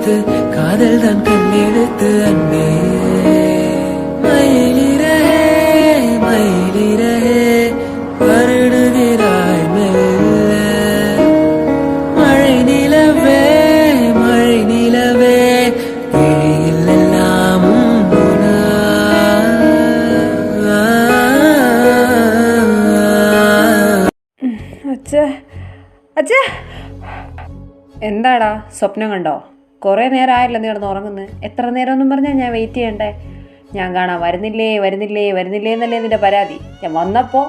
எழுத்து காதல் தான் கண்ணெழுத்து அன்பே மயிலிறே மயிலிறே வருடுகிறாய் மெல்ல மழை நிலவே விழியில் எல்லாம் உலா. അച്ഛാ അച്ഛാ എന്താടാ സ്വപ്നം കണ്ടോ? കുറേ നേരമായല്ലോ നീ കിടന്ന് ഉറങ്ങുന്നത്. എത്ര നേരമൊന്നും പറഞ്ഞാൽ ഞാൻ വെയിറ്റ് ചെയ്യണ്ടേ? ഞാൻ കാണാം വരുന്നില്ലേ എന്നല്ലേ നിൻ്റെ പരാതി. ഞാൻ വന്നപ്പോൾ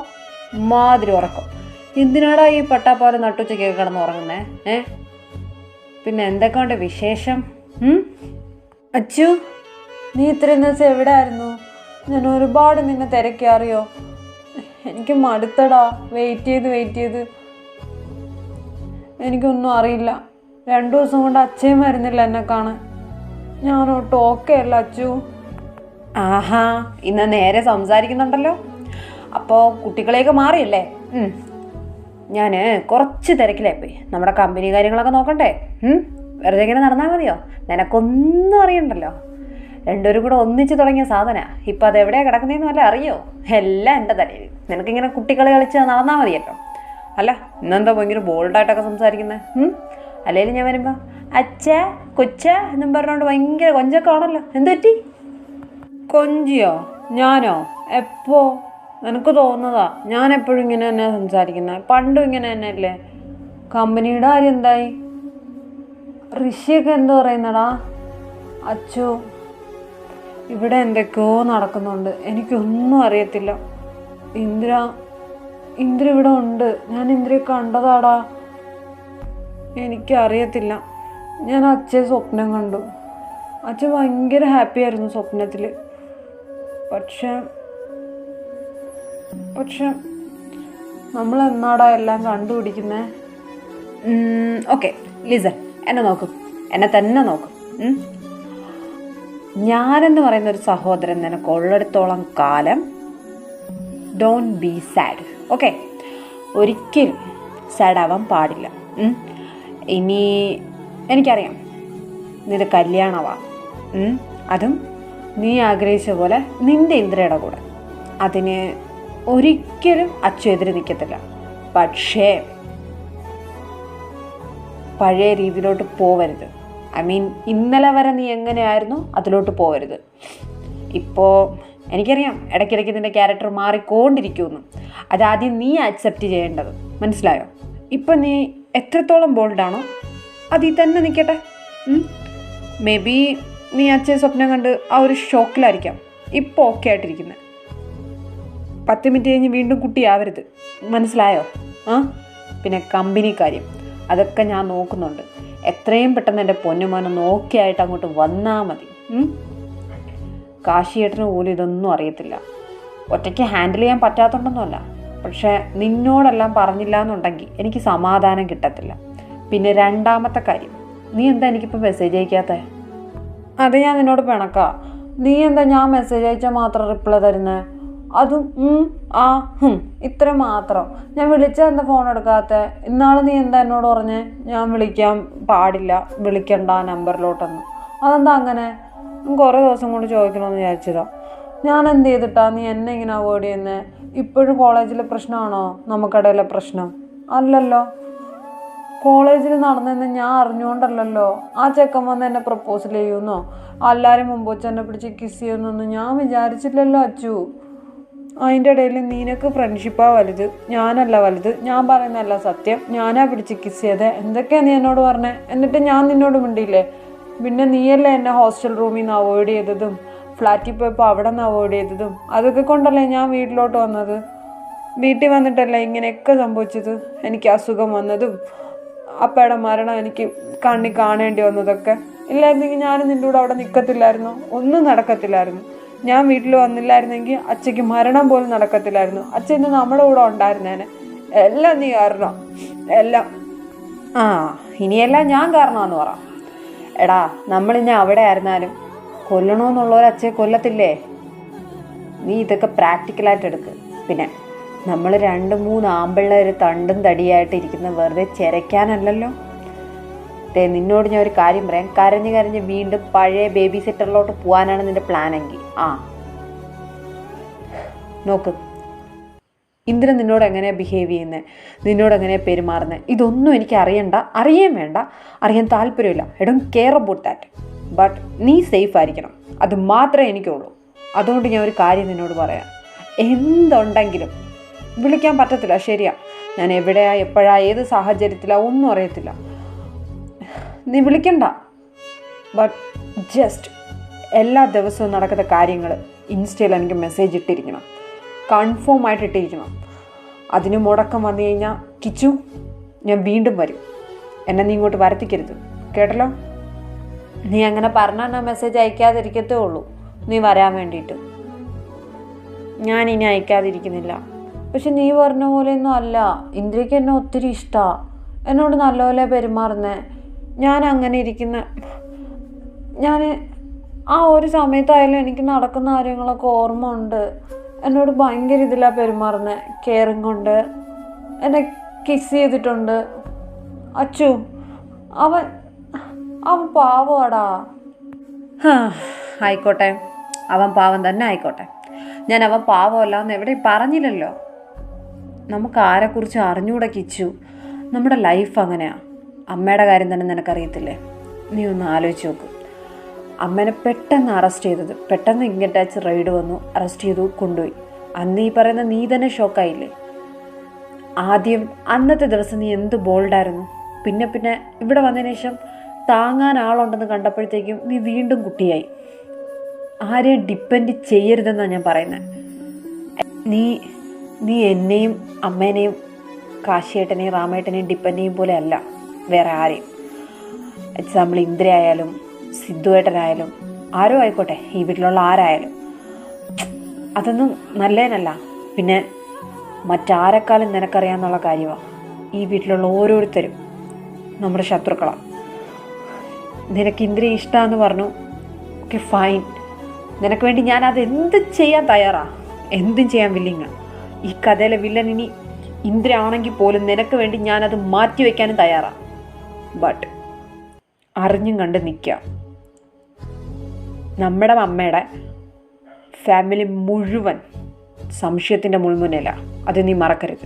മാതിരി ഉറക്കം. എന്തിനാടാ ഈ പട്ടാപ്പാലം നട്ടുച്ചയ്ക്കൊക്കെ കിടന്ന് ഉറങ്ങുന്നേ? പിന്നെ എന്തൊക്കെയുണ്ട് വിശേഷം? അച്ചു, നീ ഇത്രയും ദിവസം എവിടെ ആയിരുന്നു? ഞാൻ ഒരുപാട് നിന്നെ തിരക്കി, അറിയോ? എനിക്ക് മടുത്തടാ വെയിറ്റ് ചെയ്ത്. എനിക്കൊന്നും അറിയില്ല. 2 ദിവസം കൊണ്ട് അച്ഛയും വരുന്നില്ല എന്നെ കാണാൻ. ഞാനൊട്ടും ഓക്കെ അല്ല അച്ചു. ആഹാ, ഇന്ന് നേരെ സംസാരിക്കുന്നുണ്ടല്ലോ. അപ്പോൾ കുട്ടികളെയൊക്കെ മാറിയല്ലേ? ഞാൻ കുറച്ച് തിരക്കിലായിപ്പോയി. നമ്മുടെ കമ്പനി കാര്യങ്ങളൊക്കെ നോക്കണ്ടേ? വെറുതെ ഇങ്ങനെ നടന്നാൽ മതിയോ? നിനക്കൊന്നും അറിയണ്ടല്ലോ. രണ്ടുപേരും കൂടെ ഒന്നിച്ച് തുടങ്ങിയ സാധന ഇപ്പം അതെവിടെയാണ് കിടക്കുന്നതെന്ന് വല്ല അറിയോ? എല്ലാം എൻ്റെ തലയിൽ. നിനക്കിങ്ങനെ കുട്ടികളെ കളിച്ച് നടന്നാൽ മതിയല്ലോ. അല്ല, ഇന്നെന്താ ഭയങ്കര ബോൾഡായിട്ടൊക്കെ സംസാരിക്കുന്നത്? അല്ലെങ്കിൽ ഞാൻ വരുമ്പോൾ അച്ഛ കൊച്ച എന്നും പറഞ്ഞുകൊണ്ട് ഭയങ്കര കൊഞ്ചൊക്കെ ആണല്ലോ. എന്ത് പറ്റി? കൊഞ്ചിയോ? ഞാനോ? എപ്പോ? നിനക്ക് തോന്നുന്നതാ ഞാൻ എപ്പോഴും ഇങ്ങനെ തന്നെ സംസാരിക്കുന്നത്. പണ്ടും ഇങ്ങനെ തന്നെ അല്ലേ? കമ്പനിയുടെ കാര്യം എന്തായി? ഋഷിയൊക്കെ എന്ത് പറയുന്നടാ? അച്ചു, ഇവിടെ എന്തൊക്കെയോ നടക്കുന്നുണ്ട്. എനിക്കൊന്നും അറിയത്തില്ല. ഇന്ദ്ര ഇവിടെ ഉണ്ട്. ഞാൻ ഇന്ദ്രയെ കണ്ടതാടാ. എനിക്കറിയത്തില്ല. ഞാൻ അച്ഛയെ സ്വപ്നം കണ്ടു. അച്ഛൻ ഭയങ്കര ഹാപ്പി ആയിരുന്നു സ്വപ്നത്തിൽ. പക്ഷെ നമ്മൾ എന്നാടാ എല്ലാം കണ്ടുപിടിക്കുന്നേ? ഓക്കെ ലിസൺ, എന്നെ തന്നെ നോക്കും. ഞാനെന്ന് പറയുന്ന ഒരു സഹോദരൻ നിനക്ക് ഉള്ളിടത്തോളം കാലം ഡോണ്ട് ബി സാഡ്. ഓക്കെ, ഒരിക്കലും സാഡ് ആവാൻ പാടില്ല. ഇനി എനിക്കറിയാം നിന്റെ കല്യാണമാണ്, അതും നീ ആഗ്രഹിച്ച പോലെ നിന്റെ ഇന്ദ്രയുടെ കൂടെ. അതിന് ഒരിക്കലും അച്ചു എതിര് നിൽക്കത്തില്ല. പക്ഷേ പഴയ രീതിയിലോട്ട് പോവരുത്. ഇന്നലെ വരെ നീ എങ്ങനെയായിരുന്നു അതിലോട്ട് പോവരുത്. ഇപ്പോൾ എനിക്കറിയാം ഇടയ്ക്കിടയ്ക്ക് നിൻ്റെ ക്യാരക്ടർ മാറിക്കൊണ്ടിരിക്കുമെന്ന്. അതാദ്യം നീ അക്സെപ്റ്റ് ചെയ്യേണ്ടത്, മനസ്സിലായോ? ഇപ്പം നീ എത്രത്തോളം ബോൾഡാണോ അതിൽ തന്നെ നിൽക്കട്ടെ. മേ ബി നീ അച്ഛൻ സ്വപ്നം കണ്ട് ആ ഒരു ഷോക്കിലായിരിക്കാം ഇപ്പോൾ ഓക്കെ ആയിട്ടിരിക്കുന്നത്. 10 മിനിറ്റ് കഴിഞ്ഞ് വീണ്ടും കുട്ടിയാവരുത്, മനസ്സിലായോ? പിന്നെ കമ്പനി കാര്യം അതൊക്കെ ഞാൻ നോക്കുന്നുണ്ട്. എത്രയും പെട്ടെന്ന് എൻ്റെ പൊന്നുമോനൊന്ന് ഓക്കെ ആയിട്ട് അങ്ങോട്ട് വന്നാൽ മതി. കാശിയേട്ടന് പോലും ഇതൊന്നും അറിയത്തില്ല. ഒറ്റയ്ക്ക് ഹാൻഡിൽ ചെയ്യാൻ പറ്റാത്തതുകൊണ്ടൊന്നുമല്ല, പക്ഷേ നിന്നോടെല്ലാം പറഞ്ഞില്ല എന്നുണ്ടെങ്കിൽ എനിക്ക് സമാധാനം കിട്ടത്തില്ല. പിന്നെ 2ാമത്തെ കാര്യം, നീ എന്താ എനിക്കിപ്പോൾ മെസ്സേജ് അയക്കാത്തേ? അത് ഞാൻ നിന്നോട് പിണക്കാ. നീ എന്താ ഞാൻ മെസ്സേജ് അയച്ചാൽ മാത്രം റിപ്ലൈ തരുന്നേ? അതും ഇത്ര മാത്രം. ഞാൻ വിളിച്ചാൽ എന്താ ഫോൺ എടുക്കാത്ത? ഇന്നാൾ നീ എന്താ എന്നോട് പറഞ്ഞേ ഞാൻ വിളിക്കാൻ പാടില്ല, വിളിക്കണ്ട നമ്പറിലോട്ടെന്ന്? അതെന്താ അങ്ങനെ? കുറേ ദിവസം കൊണ്ട് ചോദിക്കണമെന്ന് വിചാരിച്ചതാ. ഞാൻ എന്ത് ചെയ്തിട്ടാ നീ എന്നെ ഇങ്ങനെ അവോയ്ഡ് ചെയ്യുന്നേ? ഇപ്പോഴും കോളേജിലെ പ്രശ്നമാണോ നമുക്കിടയിലെ പ്രശ്നം? അല്ലല്ലോ. കോളേജിൽ നടന്നെന്ന് ഞാൻ അറിഞ്ഞുകൊണ്ടല്ലോ. ആ ചെക്കൻ വന്ന് എന്നെ പ്രപ്പോസൽ ചെയ്യുമെന്നോ എല്ലാവരും മുമ്പ് വെച്ച് എന്നെ പിടിച്ച് കിസ് ചെയ്യുമെന്നൊന്നും ഞാൻ വിചാരിച്ചില്ലല്ലോ അച്ചു. അതിൻ്റെ ഇടയിൽ നിനക്ക് ഫ്രണ്ട്ഷിപ്പാണ് വലുത്, ഞാനല്ല വലുത്. ഞാൻ പറയുന്നതല്ല സത്യം. ഞാനാ പിടിച്ച് കിസ് ചെയ്തേ. എന്തൊക്കെയാണ് നീ എന്നോട് പറഞ്ഞേ? എന്നിട്ട് ഞാൻ നിന്നോട് മിണ്ടിയില്ലേ? പിന്നെ നീയല്ലേ എന്നെ ഹോസ്റ്റൽ റൂമിൽ നിന്ന് അവോയ്ഡ് ചെയ്തതും ഫ്ലാറ്റിൽ പോയപ്പോൾ അവിടെ നിന്ന് അവോയ്ഡ് ചെയ്തതും? അതൊക്കെ കൊണ്ടല്ലേ ഞാൻ വീട്ടിലോട്ട് വന്നത്. വീട്ടിൽ വന്നിട്ടല്ലേ ഇങ്ങനെയൊക്കെ സംഭവിച്ചത്. എനിക്ക് അസുഖം വന്നതും അപ്പയുടെ മരണം എനിക്ക് കണ്ണി കാണേണ്ടി വന്നതൊക്കെ. ഇല്ലായിരുന്നെങ്കിൽ ഞാനും നിൻ്റെ കൂടെ അവിടെ നിൽക്കത്തില്ലായിരുന്നു, ഒന്നും നടക്കത്തില്ലായിരുന്നു. ഞാൻ വീട്ടിൽ വന്നില്ലായിരുന്നെങ്കിൽ അച്ഛയ്ക്ക് മരണം പോലും നടക്കത്തില്ലായിരുന്നു. അച്ഛൻ ഇന്ന് നമ്മുടെ കൂടെ ഉണ്ടായിരുന്നേനെ. എല്ലാം നീ കാരണം, എല്ലാം. ഇനിയെല്ലാം ഞാൻ കാരണമെന്ന് പറ. എടാ, നമ്മളിനി അവിടെ ആയിരുന്നാലും കൊല്ലണമെന്നുള്ളവരച്ഛയെ കൊല്ലത്തില്ലേ? നീ ഇതൊക്കെ പ്രാക്ടിക്കലായിട്ട് എടുക്ക്. പിന്നെ നമ്മൾ 2-3 ആമ്പിള്ളേർ തണ്ടും തടിയായിട്ട് ഇരിക്കുന്ന വെറുതെ ചിരയ്ക്കാനല്ലല്ലോ. നിന്നോട് ഞാൻ ഒരു കാര്യം പറയാം. കരഞ്ഞ് കരഞ്ഞ് വീണ്ടും പഴയ ബേബി സിറ്ററിലോട്ട് പോകാനാണ് നിന്റെ പ്ലാനെങ്കിൽ നോക്ക്, ഇന്ദ്രൻ നിന്നോട് എങ്ങനെയാണ് ബിഹേവ് ചെയ്യുന്നത്, നിന്നോട് എങ്ങനെയാണ് പെരുമാറുന്നത്, ഇതൊന്നും എനിക്ക് അറിയാൻ വേണ്ട, അറിയാൻ താല്പര്യമില്ല. I don't care about that. But നീ സേഫ് ആയിരിക്കണം, അത് മാത്രമേ എനിക്കുള്ളൂ. അതുകൊണ്ട് ഞാൻ ഒരു കാര്യം നിന്നോട് പറയാം. എന്തുണ്ടെങ്കിലും വിളിക്കാൻ പറ്റത്തില്ല, ശരിയാ. ഞാൻ എവിടെയാ എപ്പോഴാ ഏത് സാഹചര്യത്തിലാ ഒന്നും അറിയത്തില്ല. നീ വിളിക്കണ്ട. ബട്ട് ജസ്റ്റ് എല്ലാ ദിവസവും നടക്കുന്ന കാര്യങ്ങൾ ഇൻസ്റ്റയിൽ എനിക്ക് മെസ്സേജ് ഇട്ടിരിക്കണം, കൺഫേം ആയിട്ട് ഇട്ടിരിക്കണം. അതിന് മുടക്കം വന്നു കഴിഞ്ഞാൽ കിച്ചു, ഞാൻ വീണ്ടും വരും. എന്നെ നീ ഇങ്ങോട്ട് വരുത്തിക്കരുത്, കേട്ടല്ലോ? നീ അങ്ങനെ പറഞ്ഞാൽ ഞാൻ മെസ്സേജ് അയക്കാതിരിക്കത്തേ ഉള്ളൂ, നീ വരാൻ വേണ്ടിയിട്ട്. ഞാനിനി അയക്കാതിരിക്കുന്നില്ല. പക്ഷെ നീ പറഞ്ഞ പോലെയൊന്നും അല്ല. ഇന്ദ്രയ്ക്ക് എന്നെ ഒത്തിരി ഇഷ്ടമാണ്, എന്നോട് നല്ലപോലെ പെരുമാറുന്നത്. ഞാൻ അങ്ങനെ ഞാൻ ആ ഒരു സമയത്തായാലും എനിക്ക് നടക്കുന്ന കാര്യങ്ങളൊക്കെ ഓർമ്മ ഉണ്ട്. എന്നോട് ഭയങ്കര ഇതിലാണ് പെരുമാറുന്നത്, കെയറിങ് കൊണ്ട് എന്നെ കിസ് ചെയ്തിട്ടുണ്ട്. അച്ചു അവൻ പാവമാടാ. ആയിക്കോട്ടെ, അവൻ പാവം തന്നെ ആയിക്കോട്ടെ. ഞാൻ അവൻ പാവമല്ല എന്ന് എവിടെയും പറഞ്ഞില്ലല്ലോ. നമുക്ക് ആരെക്കുറിച്ച് അറിഞ്ഞൂടെ കിച്ചു? നമ്മുടെ ലൈഫ് അങ്ങനെയാണ്. അമ്മയുടെ കാര്യം തന്നെ നിനക്കറിയത്തില്ലേ? നീ ഒന്ന് ആലോചിച്ച് നോക്ക്. അമ്മേനെ പെട്ടെന്ന് അറസ്റ്റ് ചെയ്തത്, പെട്ടെന്ന് ഇൻകം ടാക്സ് റെയ്ഡ് വന്നു, അറസ്റ്റ് ചെയ്തു, കൊണ്ടുപോയി. അന്ന് ഈ പറയുന്ന നീ തന്നെ ഷോക്കായില്ലേ? ആദ്യം അന്നത്തെ ദിവസം നീ എന്ത് ബോൾഡായിരുന്നു. പിന്നെ ഇവിടെ വന്നതിന് ശേഷം താങ്ങാൻ ആളുണ്ടെന്ന് കണ്ടപ്പോഴത്തേക്കും നീ വീണ്ടും കുട്ടിയായി. ആരെയും ഡിപ്പെൻഡ് ചെയ്യരുതെന്നാണ് ഞാൻ പറയുന്നത്. നീ എന്നെയും അമ്മേനെയും കാശിയേട്ടനെയും റാമേട്ടനെയും ഡിപ്പെൻഡ് ചെയ്യും പോലെ അല്ല വേറെ ആരെയും. എക്സാമ്പിൾ ഇന്ദ്ര ആയാലും സിദ്ധുവേട്ടനായാലും ആരോ ആയിക്കോട്ടെ, ഈ വീട്ടിലുള്ള ആരായാലും അതൊന്നും നല്ലതിനല്ല. പിന്നെ മറ്റാരെക്കാളും നിനക്കറിയാമെന്നുള്ള കാര്യമാണ്, ഈ വീട്ടിലുള്ള ഓരോരുത്തരും നമ്മുടെ ശത്രുക്കളാണ്. നിനക്ക് ഇന്ദ്രയെ ഇഷ്ടമാണെന്ന് പറഞ്ഞു, ഓക്കെ ഫൈൻ. നിനക്ക് വേണ്ടി ഞാൻ അത് എന്ത് ചെയ്യാൻ തയ്യാറാണ്, എന്തും ചെയ്യാൻ വില്ലിങ്ങ. ഈ കഥയിലെ വില്ലൻ ഇനി ഇന്ദ്ര ആണെങ്കിൽ പോലും നിനക്ക് വേണ്ടി ഞാനത് മാറ്റിവെക്കാനും തയ്യാറാണ്. ബട്ട് അറിഞ്ഞും കണ്ട് നിൽക്കുക. നമ്മുടെ അമ്മയുടെ ഫാമിലി മുഴുവൻ സംശയത്തിൻ്റെ മുൾമുനയിലാണ്, അത് നീ മറക്കരുത്.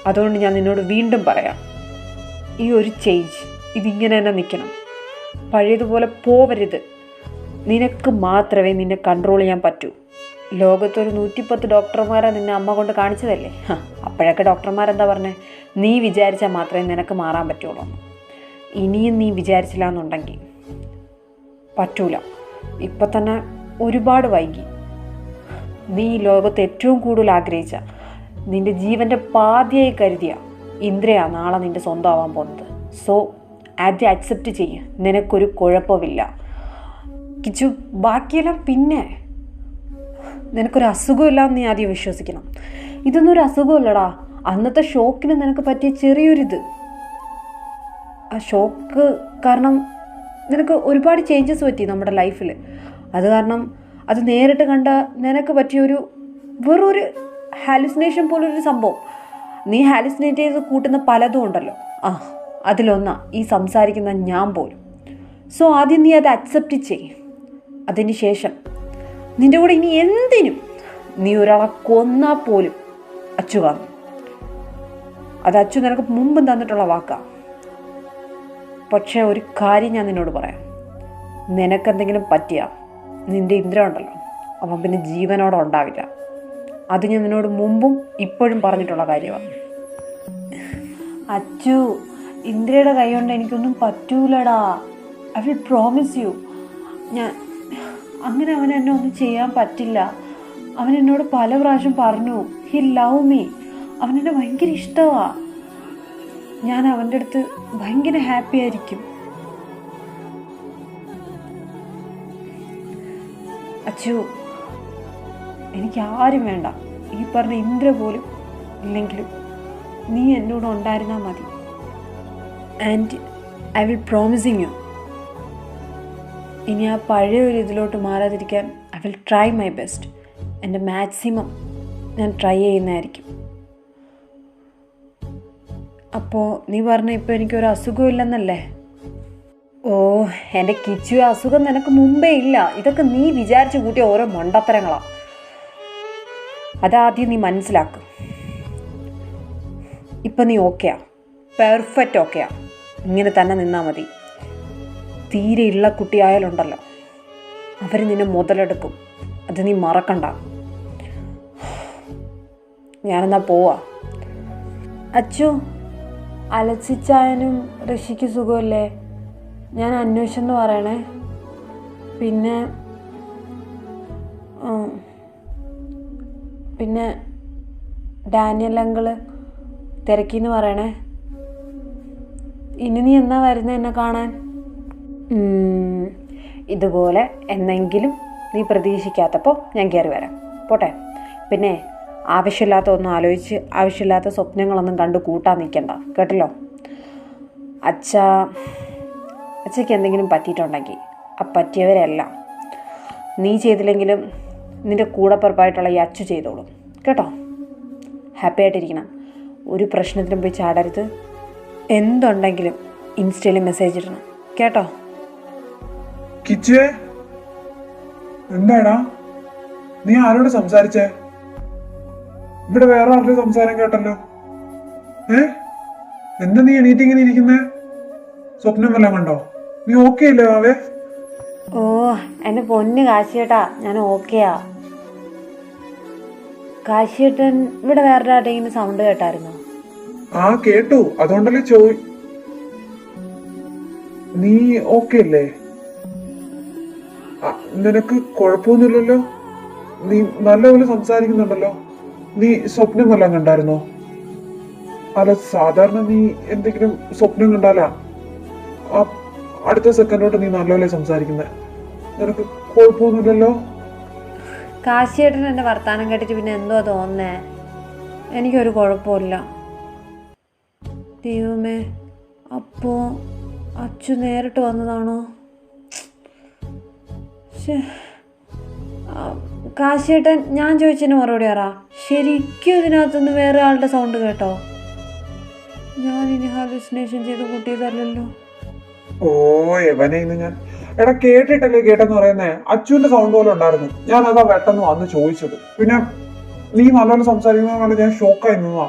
അതുകൊണ്ട് ഞാൻ നിന്നോട് വീണ്ടും പറയാം, ഈ ഒരു ചേഞ്ച് ഇതിങ്ങനെ തന്നെ നിൽക്കണം, പഴയതുപോലെ പോവരുത്. നിനക്ക് മാത്രമേ നിന്നെ കൺട്രോൾ ചെയ്യാൻ പറ്റൂ. ലോകത്തൊരു 110 ഡോക്ടർമാരെ നിന്നെ അമ്മ കൊണ്ട് കാണിച്ചതല്ലേ? അപ്പോഴൊക്കെ ഡോക്ടർമാരെന്താ പറഞ്ഞേ? നീ വിചാരിച്ചാൽ മാത്രമേ നിനക്ക് മാറാൻ പറ്റുള്ളൂ. ഇനിയും നീ വിചാരിച്ചില്ല എന്നുണ്ടെങ്കിൽ പറ്റൂല. ഇപ്പം തന്നെ ഒരുപാട് വൈകി. നീ ലോകത്ത് ഏറ്റവും കൂടുതൽ ആഗ്രഹിച്ച, നിൻ്റെ ജീവൻ്റെ പാതിയായി കരുതിയ ഇന്ദ്രയാണ് നാളെ നിൻ്റെ സ്വന്തമാവാൻ പോകുന്നത്. സോ ആദ്യം അക്സെപ്റ്റ് ചെയ്യുക, നിനക്കൊരു കുഴപ്പമില്ല കിച്ചു. ബാക്കിയെല്ലാം പിന്നെ. നിനക്കൊരു അസുഖമില്ലാന്ന് നീ ആദ്യം വിശ്വസിക്കണം. ഇതൊന്നും ഒരു അസുഖമല്ലടാ, അന്നത്തെ ഷോക്കിന് നിനക്ക് പറ്റിയ ചെറിയൊരിത്. ആ ഷോക്ക് കാരണം നിനക്ക് ഒരുപാട് ചേഞ്ചസ് പറ്റി നമ്മുടെ ലൈഫിൽ. അത് കാരണം അത് നേരിട്ട് കണ്ട നിനക്ക് പറ്റിയൊരു വെറൊരു ഹാലുസിനേഷൻ പോലൊരു സംഭവം. നീ ഹാലുസിനേറ്റ് ചെയ്ത് കൂട്ടുന്ന പലതും ഉണ്ടല്ലോ, അതിലൊന്നാ ഈ സംസാരിക്കുന്ന ഞാൻ പോലും. സോ ആദ്യം നീ അത് അക്സെപ്റ്റ് ചെയ്യും. അതിന് ശേഷം നിൻ്റെ കൂടെ ഇനി എന്തിനും നീ ഒരാളെ കൊന്നാൽ പോലും അച്ചു കാണും. അത് അച്ചു നിനക്ക് മുമ്പും തന്നിട്ടുള്ള വാക്കാണ്. പക്ഷേ ഒരു കാര്യം ഞാൻ നിന്നോട് പറയാം, നിനക്കെന്തെങ്കിലും പറ്റിയാ നിൻ്റെ ഇന്ദ്ര ഉണ്ടല്ലോ, അവൻ പിന്നെ ജീവനോടെ ഉണ്ടാവില്ല. അത് ഞാൻ നിന്നോട് മുമ്പും ഇപ്പോഴും പറഞ്ഞിട്ടുള്ള കാര്യമാണ്. അച്ചു, ഇന്ദ്രയുടെ കൈ കൊണ്ട് എനിക്കൊന്നും പറ്റൂലടാ. I will promise you. അങ്ങനെ അവൻ എന്നെ ഒന്നും ചെയ്യാൻ പറ്റില്ല. അവൻ എന്നോട് പല പ്രാവശ്യം പറഞ്ഞു, ഹി ലവ് മീ. അവനെന്നെ ഭയങ്കര ഇഷ്ടമാണ്. ഞാൻ അവൻ്റെ അടുത്ത് ഭയങ്കര ഹാപ്പി ആയിരിക്കും. അച്ചു, എനിക്ക് ആരും വേണ്ട. ഈ പറഞ്ഞ ഇന്ദ്ര പോലും ഇല്ലെങ്കിലും നീ എന്നോട് ഉണ്ടായിരുന്നാൽ മതി. And I will promising you, ഇനി ആ പഴയ ഒരു ഇതിലോട്ട് മാറാതിരിക്കാൻ I will try my best. എൻ്റെ മാക്സിമം ഞാൻ ട്രൈ ചെയ്യുന്നതായിരിക്കും. അപ്പോൾ നീ പറഞ്ഞ ഇപ്പോൾ എനിക്കൊരു അസുഖമില്ലെന്നല്ലേ? ഓ എൻ്റെ കിച്ചു, അസുഖം നിനക്ക് മുമ്പേ ഇല്ല. ഇതൊക്കെ നീ വിചാരിച്ചു കൂട്ടിയ ഓരോ മണ്ടത്തരങ്ങളാണ്. അതാദ്യം നീ മനസ്സിലാക്കും. ഇപ്പം നീ ഓക്കെയാ, പെർഫെക്റ്റ് ഓക്കെയാ. ഇങ്ങനെ തന്നെ നിന്നാൽ മതി. തീരെ ഉള്ള കുട്ടിയായാലുണ്ടല്ലോ, അവർ നിന്നെ മുതലെടുക്കും. അത് നീ മറക്കണ്ട. ഞാനെന്നാ പോവാ. അച്ചു, അലച്ചിച്ചായനും ഋഷിക്ക് സുഖമല്ലേ? ഞാൻ അന്വേഷിച്ചെന്ന് പറയണേ. പിന്നെ പിന്നെ ഡാനിയൽ അങ്കിള് തിരക്കിന്ന് പറയണേ. ഇനി നീ എന്നാ വരുന്നത് എന്നെ കാണാൻ? ഇതുപോലെ എന്നെങ്കിലും നീ പ്രതീക്ഷിക്കാത്തപ്പോൾ ഞാൻ കയറി വരാം. പോട്ടെ. പിന്നെ ആവശ്യമില്ലാത്ത ഒന്നും ആലോചിച്ച് ആവശ്യമില്ലാത്ത സ്വപ്നങ്ങളൊന്നും കണ്ട് കൂട്ടാൻ നിൽക്കണ്ട, കേട്ടല്ലോ? അച്ഛയ്ക്ക് എന്തെങ്കിലും പറ്റിയിട്ടുണ്ടെങ്കിൽ ആ പറ്റിയവരെല്ലാം നീ ചെയ്തില്ലെങ്കിലും നിൻ്റെ കൂടെപ്പിറപ്പായിട്ടുള്ള ഈ അച്ചു ചെയ്തോളും, കേട്ടോ? ഹാപ്പി ആയിട്ടിരിക്കണം. ഒരു പ്രശ്നത്തിനും പോയി ചാടരുത്. എന്തുണ്ടെങ്കിലും ഇൻസ്റ്റയിൽ മെസ്സേജ് ഇടണം, കേട്ടോ? കിച്ചേ, എന്താടാ നീ ആരോട് സംസാരിച്ചേ? ഇവിടെ വേറെ ആരുടെ സംസാരം കേട്ടല്ലോ. എന്താ നീ എണീറ്റ് ഇങ്ങനെ ഇരിക്കുന്നേ? സ്വപ്നം വല്ലതും കണ്ടോ? നീ ഓക്കെ അല്ലേ മാവേ? ഓ എൻ്റെ പൊന്ന് കാശിയേട്ടാ, ഞാൻ ഓക്കെയാ. കാശിയേട്ടൻ ഇവിടെ വേറെ ആരുടെയെങ്കിലും സൗണ്ട് കേട്ടായിരുന്നോ? ആ കേട്ടു, അതുകൊണ്ടല്ലേ നീ ഓക്കെ അല്ലേ? നിനക്ക് കുഴപ്പമൊന്നുമില്ലല്ലോ? നീ നല്ലപോലെ സംസാരിക്കുന്നുണ്ടല്ലോ. നീ സ്വപ്നം വല്ലതും കണ്ടായിരുന്നോ? അല്ല, സാധാരണ നീ എന്തെങ്കിലും സ്വപ്നം കണ്ടാലാ അടുത്ത സെക്കൻഡോട്ട് നീ നല്ലപോലെ സംസാരിക്കുന്നത്. നിനക്ക് കുഴപ്പമൊന്നുമില്ലല്ലോ? കാശിയേട്ടൻ എൻ്റെ വർത്താനം കേട്ടിട്ട് പിന്നെ എന്തുവാ തോന്നുന്നേ? എനിക്കൊരു കുഴപ്പമില്ല. ദൈവമേ, അപ്പോ അച്ചു നേരിട്ട് വന്നതാണോ? കാശിയേട്ടൻ, ഞാൻ ചോദിച്ചതിന് മറുപടി പറ. ശരിക്കും ഇതിനകത്തുനിന്ന് വേറെ ആളുടെ സൗണ്ട് കേട്ടോ? ഞാനിനി ഹാലുസിനേഷൻ ചെയ്ത് കൂട്ടിയതല്ലോ. ഓ എവനെ ഇന്ന് ഞാൻ എടാ കേട്ടിട്ടല്ലേ കേട്ടെന്ന് പറയുന്നേ. അച്ചുവിന്റെ സൗണ്ട് പോലെ ഉണ്ടായിരുന്നു. ഞാൻ അതാ പെട്ടെന്ന് വന്ന് ചോദിച്ചത്. പിന്നെ നീ നല്ലോണം സംസാരിക്കുന്ന ഞാൻ ഷോക്കായി നിന്നാ.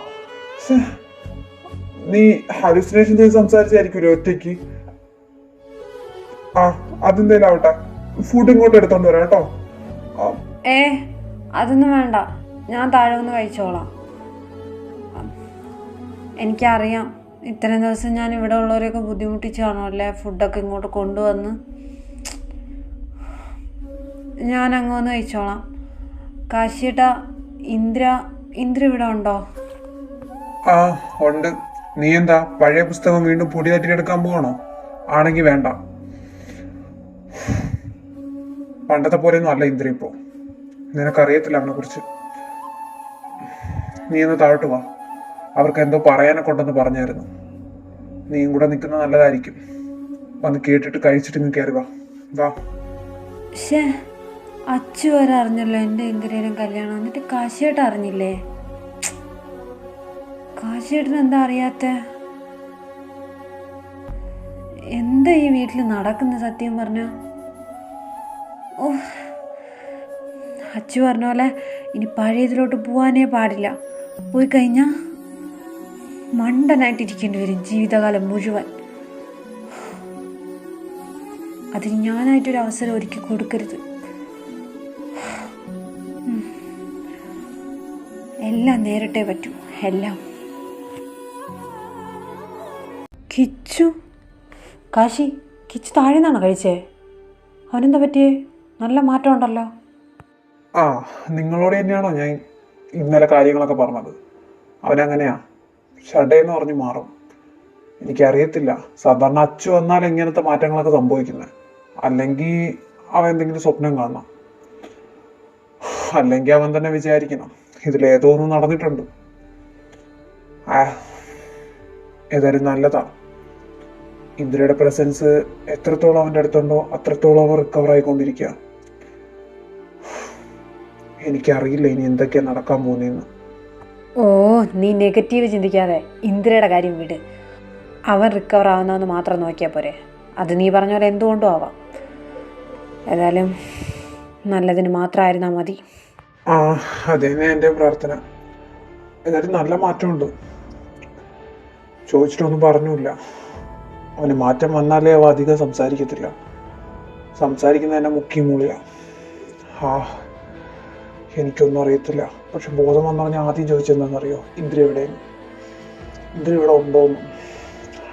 നീ ഹാലുസിനേഷൻ ചെയ്ത് സംസാരിച്ചായിരിക്കും ഒറ്റയ്ക്ക്. ആ അതെന്തേലും ആവട്ടെ, ഫുഡ് ഇങ്ങോട്ട് എടുത്തോണ്ട് വരാം കേട്ടോ. അതൊന്നും വേണ്ട, ഞാൻ താഴെ വന്ന് കഴിച്ചോളാം. എനിക്കറിയാം ഇത്രയും ദിവസം ഞാൻ ഇവിടെ ഉള്ളവരെയൊക്കെ ബുദ്ധിമുട്ടിച്ച് കാണുമല്ലേ ഫുഡൊക്കെ ഇങ്ങോട്ട് കൊണ്ടുവന്ന്. ഞാൻ അങ്ങ് വന്ന് കഴിച്ചോളാം. കാശിയേട്ടാ, ഇന്ദ്ര ഇവിടെ ഉണ്ടോ? ആ ഉണ്ട്. നീ എന്താ പഴയ പുസ്തകം വീണ്ടും പൊടിയാറ്റിയെടുക്കാൻ പോകണോ? ആണെങ്കി വേണ്ട. പണ്ടത്തെ പോലെയൊന്നും അല്ല ഇന്ദ്ര ഇപ്പോ. നിനക്കറിയത്തില്ല അവനെ കുറിച്ച്. നീ ഒന്ന് താഴോട്ട് വാ. അവർക്ക് എന്തോ പറയാനൊക്കെ ഉണ്ടെന്ന് പറഞ്ഞായിരുന്നു. നീയും കൂടെ നിൽക്കുന്നത് നല്ലതായിരിക്കും. വന്ന് കേട്ടിട്ട് കഴിച്ചിട്ട് നീ കയറി വാ. അച്ചു വരെ അറിഞ്ഞല്ലോ എൻ്റെ ഇന്ദിരേനും കല്യാണം. എന്നിട്ട് കാശിയേട്ടൻ അറിഞ്ഞില്ലേ? കാശിയേട്ടൻ എന്താ അറിയാത്ത? എന്താ ഈ വീട്ടിൽ നടക്കുന്ന സത്യം പറഞ്ഞ? ഓ, അച്ചു പറഞ്ഞ പോലെ ഇനി പഴയതിലോട്ട് പോവാനേ പാടില്ല. പോയി കഴിഞ്ഞാൽ മണ്ടനായിട്ടിരിക്കേണ്ടി വരും ജീവിതകാലം മുഴുവൻ. അതിന് ഞാനായിട്ടൊരു അവസരം ഒരുക്കി കൊടുക്കരുത്. എല്ലാം നേരിട്ടേ പറ്റൂ, എല്ലാം. കിച്ചു താഴെ നിന്നാണോ കഴിച്ചേ? അവനെന്താ പറ്റിയേ? നല്ല മാറ്റം ഉണ്ടല്ലോ. ആ നിങ്ങളോട് തന്നെയാണോ ഞാൻ ഇന്നലെ കാര്യങ്ങളൊക്കെ പറഞ്ഞത്? അവനങ്ങനെയാ, ഷഡേന്ന് പറഞ്ഞു മാറും. എനിക്കറിയത്തില്ല സാധാരണ അച്ചു വന്നാൽ എങ്ങനത്തെ മാറ്റങ്ങളൊക്കെ സംഭവിക്കുന്നത്. അല്ലെങ്കിൽ അവൻ എന്തെങ്കിലും സ്വപ്നം കാണണം, അല്ലെങ്കിൽ അവൻ തന്നെ വിചാരിക്കണം ഇതിലേതോ ഒന്നും നടന്നിട്ടുണ്ട്. ഏതായാലും നല്ലതാ. ഇന്ദ്രയുടെ പ്രസൻസ് എത്രത്തോളം അവൻ്റെ അടുത്തുണ്ടോ അത്രത്തോളം അവൻ റിക്കവർ ആയിക്കൊണ്ടിരിക്കുക. എനിക്കറിയില്ല ഇനി എന്തൊക്കെയാ നടക്കാൻ പോകുന്നതെന്ന്. ഓ, നീ നെഗറ്റീവ് ചിന്തിക്കാതെ ഇന്ദിരയുടെ കാര്യം വിട്. അവൻ റിക്കവർ ആവുന്നതെന്ന് മാത്രം നോക്കിയാൽ പോരെ. അത് നീ പറഞ്ഞ പോലെ എന്തുകൊണ്ടും ആവാം. ഏതായാലും നല്ലതിന് മാത്രമായിരുന്നാൽ മതി. ആ, അതന്നെ എൻ്റെ പ്രാർത്ഥന. എന്നാലും നല്ല മാറ്റമുണ്ട്. ചോദിച്ചിട്ടൊന്നും പറഞ്ഞില്ല. അവന് മാറ്റം വന്നാലേ അവ അധികം സംസാരിക്കത്തില്ല. സംസാരിക്കുന്ന തന്നെ മുക്കി മൂളിയ. ആ, എനിക്കൊന്നും അറിയത്തില്ല. പക്ഷെ ബോധം വന്നു പറഞ്ഞാൽ ആദ്യം ചോദിച്ചെന്താണെന്നറിയോ, ഇന്ദ്ര എവിടെയെന്ന്. ഇന്ദ്ര ഇവിടെ ഉണ്ടോന്ന്.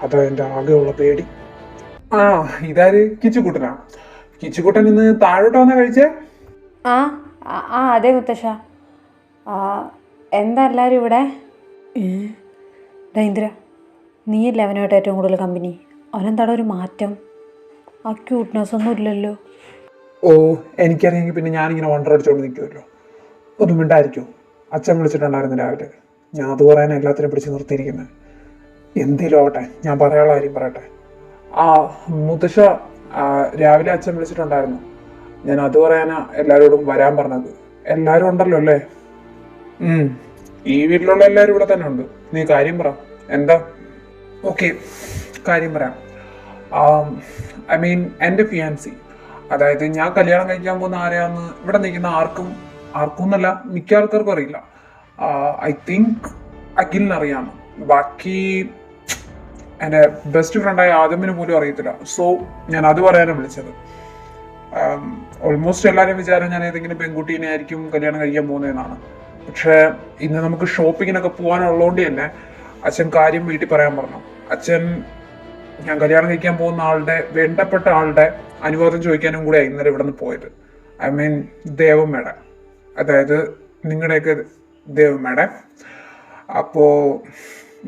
അതാ എൻ്റെ ആകെയുള്ള പേടി. ആ, ഇതാര്? കിച്ചുകുട്ടനാ? കിച്ചുകുട്ടൻ ഇന്ന് താഴോട്ട് വന്നാ കഴിച്ചേ? ആ ആ അതെ മുത്തശ്ശ. എന്താ എല്ലാവരും ഇവിടെ? ഇന്ദിര, നീയല്ലേ അവനായിട്ട് ഏറ്റവും കൂടുതൽ കമ്പനി. അവനെന്താടാ ഒരു മാറ്റം? ആ ക്യൂട്ട്നെസ് ഒന്നും ഇല്ലല്ലോ. ഓ, എനിക്കറിയെങ്കിൽ പിന്നെ ഞാനിങ്ങനെ വണ്ടർ അടിച്ചോണ്ട് നിൽക്കുമല്ലോ. ഒന്നും മിണ്ടായിരിക്കും. അച്ഛൻ വിളിച്ചിട്ടുണ്ടായിരുന്നു രാവിലെ. ഞാൻ അത് പറയാൻ എല്ലാത്തിനും പിടിച്ച് നിർത്തിയിരിക്കുന്നത്. എന്തേലും ആവട്ടെ, ഞാൻ പറയാനുള്ള കാര്യം പറയട്ടെ. ആ മുത്തശ്ശ, രാവിലെ അച്ഛൻ വിളിച്ചിട്ടുണ്ടായിരുന്നു. ഞാൻ അത് പറയാനാ എല്ലാവരോടും വരാൻ പറഞ്ഞത്. എല്ലാവരും ഉണ്ടല്ലോ അല്ലേ? ഈ വീട്ടിലുള്ള എല്ലാവരും ഇവിടെ തന്നെ ഉണ്ട്. നീ കാര്യം പറ. എന്താ? ഓക്കെ, കാര്യം പറയാം. ഐ മീൻ എൻ്റെ ഫിയാൻസി, അതായത് ഞാൻ കല്യാണം കഴിക്കാൻ പോകുന്ന ആരെയാന്ന് ഇവിടെ നിൽക്കുന്ന ആർക്കും എന്നല്ല, മിക്ക ആൾക്കാർക്കും അറിയില്ല. ഐ തിങ്ക് അഖിലിന് അറിയാമോ. ബാക്കി എൻ്റെ ബെസ്റ്റ് ഫ്രണ്ടായ ആദമിന് പോലും അറിയത്തില്ല. സോ ഞാൻ അത് പറയാനാണ് വിളിച്ചത്. ഓൾമോസ്റ്റ് എല്ലാവരും വിചാരം ഞാൻ ഏതെങ്കിലും പെൺകുട്ടീനെ ആയിരിക്കും കല്യാണം കഴിക്കാൻ പോകുന്നതെന്നാണ്. പക്ഷേ ഇന്ന് നമുക്ക് ഷോപ്പിങ്ങിനൊക്കെ പോകാനുള്ളതുകൊണ്ട് തന്നെ അച്ഛൻ കാര്യം വീട്ടിൽ പറയാൻ പറഞ്ഞു. അച്ഛൻ ഞാൻ കല്യാണം കഴിക്കാൻ പോകുന്ന ആളുടെ, വേണ്ടപ്പെട്ട ആളുടെ അനുവാദം ചോദിക്കാനും കൂടെ ഇന്നലെ ഇവിടെ നിന്ന് പോയത്. ഐ മീൻ ദേവമ്മയുടെ, അതായത് നിങ്ങളുടെയൊക്കെ ദേവമ്മയുടെ. അപ്പോൾ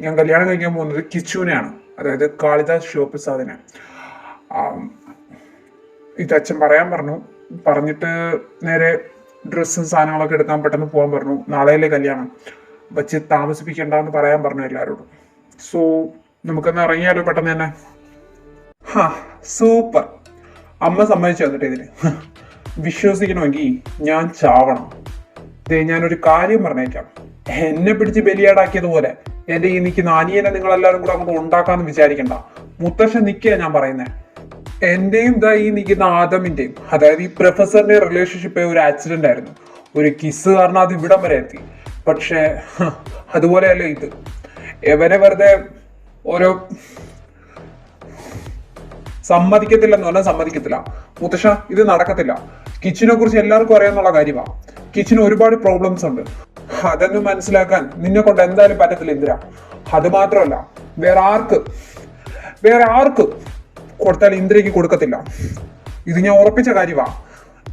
ഞാൻ കല്യാണം കഴിക്കാൻ പോകുന്നത് കിച്ചുവിനെയാണ്, അതായത് കാളിദാസ് ശിവപ്രസാദിനെ. ഇത് അച്ഛൻ പറയാൻ പറഞ്ഞു. പറഞ്ഞിട്ട് നേരെ ഡ്രസ്സും സാധനങ്ങളൊക്കെ എടുക്കാൻ പെട്ടെന്ന് പോകാൻ പറഞ്ഞു. നാളെയല്ലേ കല്യാണം, വച്ച് താമസിപ്പിക്കണ്ടെന്ന് പറയാൻ പറഞ്ഞു എല്ലാവരോടും. സോ നമുക്കൊന്ന് ഇറങ്ങിയാലോ പെട്ടെന്ന് തന്നെ? ഹാ, സൂപ്പർ. അമ്മ സമ്മതിച്ചു തന്നിട്ട് ഇതിന്. വിശ്വസിക്കണമെങ്കിൽ ഞാൻ ചാവണം. ഞാനൊരു കാര്യം പറഞ്ഞേക്കാം. എന്നെ പിടിച്ച് ബലിയാടാക്കിയതുപോലെ എന്റെ ഈ നിൽക്കുന്ന അനിയനെ നിങ്ങളെല്ലാവരും കൂടെ അങ്ങോട്ട് ഉണ്ടാക്കാന്ന് വിചാരിക്കണ്ട. മുത്തശ്ശൻ നിൽക്കുക ഞാൻ പറയുന്നത്. എന്റെയും ഇതാ ഈ നിൽക്കുന്ന ആദമിന്റെയും, അതായത് ഈ പ്രൊഫസറിന്റെ റിലേഷൻഷിപ്പ് ഒരു ആക്സിഡന്റ് ആയിരുന്നു. ഒരു കിസ് കാരണം അത് ഇവിടം വരെ എത്തി. പക്ഷേ അതുപോലെയല്ല ഇത്. എവരെ വെറുതെ ഓരോ സമ്മതിക്കത്തില്ലെന്ന് പറഞ്ഞാൽ സമ്മതിക്കത്തില്ല. മുത്തശ്ശ, ഇത് നടക്കത്തില്ല. കിച്ചനെ കുറിച്ച് എല്ലാവർക്കും അറിയാന്നുള്ള കാര്യമാണ്. കിച്ചന് ഒരുപാട് പ്രോബ്ലംസ് ഉണ്ട്. അതൊന്നും മനസ്സിലാക്കാൻ നിന്നെ കൊണ്ട് എന്തായാലും പറ്റത്തില്ല ഇന്ദിര. അത് മാത്രമല്ല, വേറെ ആർക്ക് കൊടുത്താൽ ഇന്ദിരയ്ക്ക് കൊടുക്കത്തില്ല. ഇത് ഞാൻ ഉറപ്പിച്ച കാര്യമാണ്.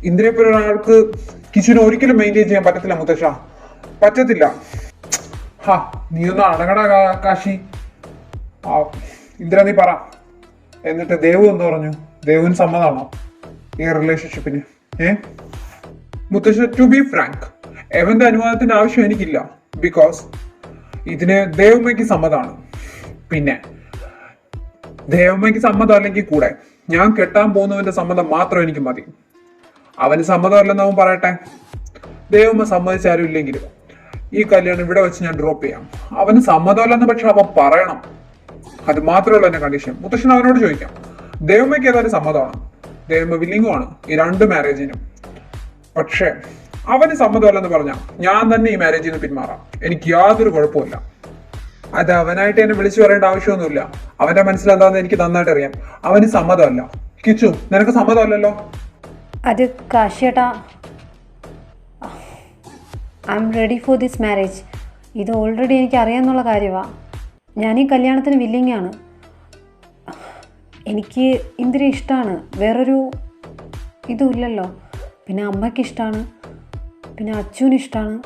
ഇന്ദിരയെ പോലെ ഒരാൾക്ക് കിച്ചനെ ഒരിക്കലും മെയിൻറ്റെയിൻ ചെയ്യാൻ പറ്റത്തില്ല മുത്തശ്ശ, പറ്റത്തില്ല. ഹാ, നീ ഒന്ന് അടങ്ങടാ കാശി. ഇന്ദിര നീ പറ. എന്നിട്ട് ദേവു എന്ന് പറഞ്ഞു? ദേവുവിന് സമ്മതമാണോ ഈ റിലേഷൻഷിപ്പിന്? മുത്തശ്ശ, ടു ബി ഫ്രാങ്ക്, എവന്റെ അനുവാദത്തിന്റെ ആവശ്യം എനിക്കില്ല. ബിക്കോസ് ഇതിന് ദേവമ്മയ്ക്ക് സമ്മതമാണ്. പിന്നെ ദേവമ്മയ്ക്ക് സമ്മതം അല്ലെങ്കിൽ കൂടെ ഞാൻ കെട്ടാൻ പോകുന്നവന്റെ സമ്മതം മാത്രം എനിക്ക് മതി. അവന് സമ്മതമല്ലെന്ന് അവൻ പറയട്ടെ. ദേവമ്മ സമ്മതിച്ചാരും ഇല്ലെങ്കിലും ഈ കല്യാണം ഇവിടെ വെച്ച് ഞാൻ ഡ്രോപ്പ് ചെയ്യാം. അവന് സമ്മതമല്ലെന്ന് പക്ഷെ അവൻ പറയണം. അത് മാത്രമല്ല എന്റെ കണ്ടീഷൻ. മുത്തശ്ശൻ അവനോട് ചോദിക്കാം. ദേവമ്മയ്ക്ക് ഏതായാലും സമ്മതമാണ്, ദേവമ്മ വില്ലിങ്ങുമാണ് ഈ 2 മാരേജിനും. പക്ഷെ അവന് സമ്മതമല്ലെന്ന് പറഞ്ഞാൽ ഞാൻ തന്നെ ഈ മാരേജിൽ നിന്ന് പിന്മാറാം. എനിക്ക് യാതൊരു കുഴപ്പമില്ല. അത് അവനായിട്ട് എന്നെ വിളിച്ചു പറയേണ്ട ആവശ്യമൊന്നുമില്ല. അവന്റെ മനസ്സിലെന്താന്ന് എനിക്ക് നന്നായിട്ട് അറിയാം. അവന് സമ്മതമല്ല. കിച്ചു, നിനക്ക് സമ്മതമല്ലല്ലോ? അത് കാശിയേട്ടാ, I'm ready for this marriage. ഇത് ഓൾറെഡി എനിക്ക് അറിയാമെന്നുള്ള കാര്യമാണ്. ഞാൻ ഈ കല്യാണത്തിന് വില്ലിങ്ങാണ്. എനിക്ക് ഇന്ദിര ഇഷ്ടമാണ്, വേറൊരു ഇതും ഇല്ലല്ലോ. പിന്നെ അമ്മയ്ക്ക് ഇഷ്ടമാണ്, പിന്നെ അച്ഛനും ഇഷ്ടമാണ്.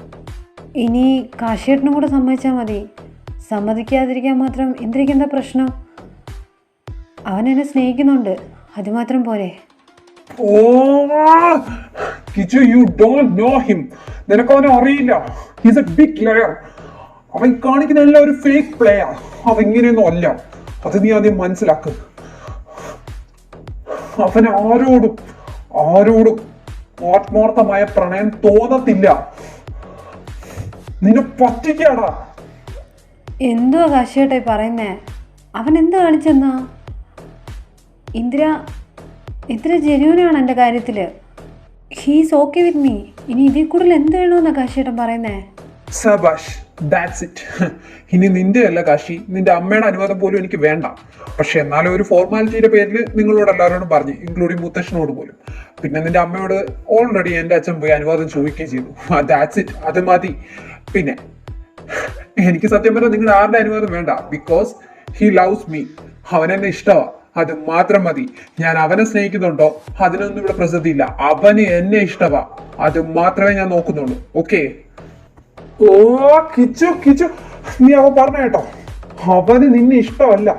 ഇനി കാശിയേട്ടനും കൂടെ സമ്മതിച്ചാൽ മതി. സമ്മതിക്കാതിരിക്കാൻ മാത്രം ഇന്ദിരയ്ക്ക് എന്താ പ്രശ്നം? അവൻ എന്നെ സ്നേഹിക്കുന്നുണ്ട്, അത് മാത്രം പോരെ? Oh Kichu, you don't know him. നിനക്ക് അവനെ അറിയില്ല. He's a big player. അവൻ കാണിക്കുന്ന എല്ലാം ഒരു ഫേക്ക് പ്ലെയർ. അവൻ ഇങ്ങനെയൊന്നും അല്ല. അത് നീ ആദ്യം മനസ്സിലാക്ക്. അവന് ആരോടും ആത്മാർത്ഥമായ പ്രണയം തോന്നത്തില്ല. നിന്നെ പറ്റിക്കാടാ. എന്തുവാ കാശിയേട്ടായി പറയുന്നേ? അവൻ എന്ത് കാണിച്ചെന്നാ? ഇന്ദിര ഇത്ര ജെന്യൂനാണ് എൻ്റെ കാര്യത്തിൽ. He's okay with me. ഇനി ഇതിൽ കൂടുതൽ എന്ത് വേണമെന്നാ കാശിയേട്ടൻ പറയുന്നേ? സബാഷ്, ദാറ്റ്സ് ഇറ്റ്. ഇനി നിന്റെ അല്ല കാശി, നിന്റെ അമ്മയുടെ അനുവാദം പോലും എനിക്ക് വേണ്ട. പക്ഷെ എന്നാലും ഒരു ഫോർമാലിറ്റിയുടെ പേരിൽ നിങ്ങളോട് എല്ലാവരോടും പറഞ്ഞു, ഇൻക്ലൂഡിങ് മുത്തശ്ശനോട് പോലും. പിന്നെ നിന്റെ അമ്മയോട് ഓൾറെഡി എൻ്റെ അച്ഛൻ പോയി അനുവാദം ചോദിക്കുകയും ചെയ്തു. ദാറ്റ്സ് ഇറ്റ്, അത് മതി. പിന്നെ എനിക്ക് സത്യം പറഞ്ഞാൽ നിങ്ങളുടെ ആരുടെ അനുവാദം വേണ്ട. Because he loves me. അവനെന്നെ ഇഷ്ടമാ, അത് മാത്രം മതി. ഞാൻ അവനെ സ്നേഹിക്കുന്നുണ്ടോ അതിനൊന്നും ഇവിടെ പ്രസക്തിയില്ല. അവന് എന്നെ ഇഷ്ടമാ, അത് മാത്രമേ ഞാൻ നോക്കുന്നുള്ളൂ. ഓക്കെ? ഓ കിച്ചു, കിച്ചു നീ അവൻ പറഞ്ഞ കേട്ടോ, അവന് നിന്നെ ഇഷ്ടമല്ല.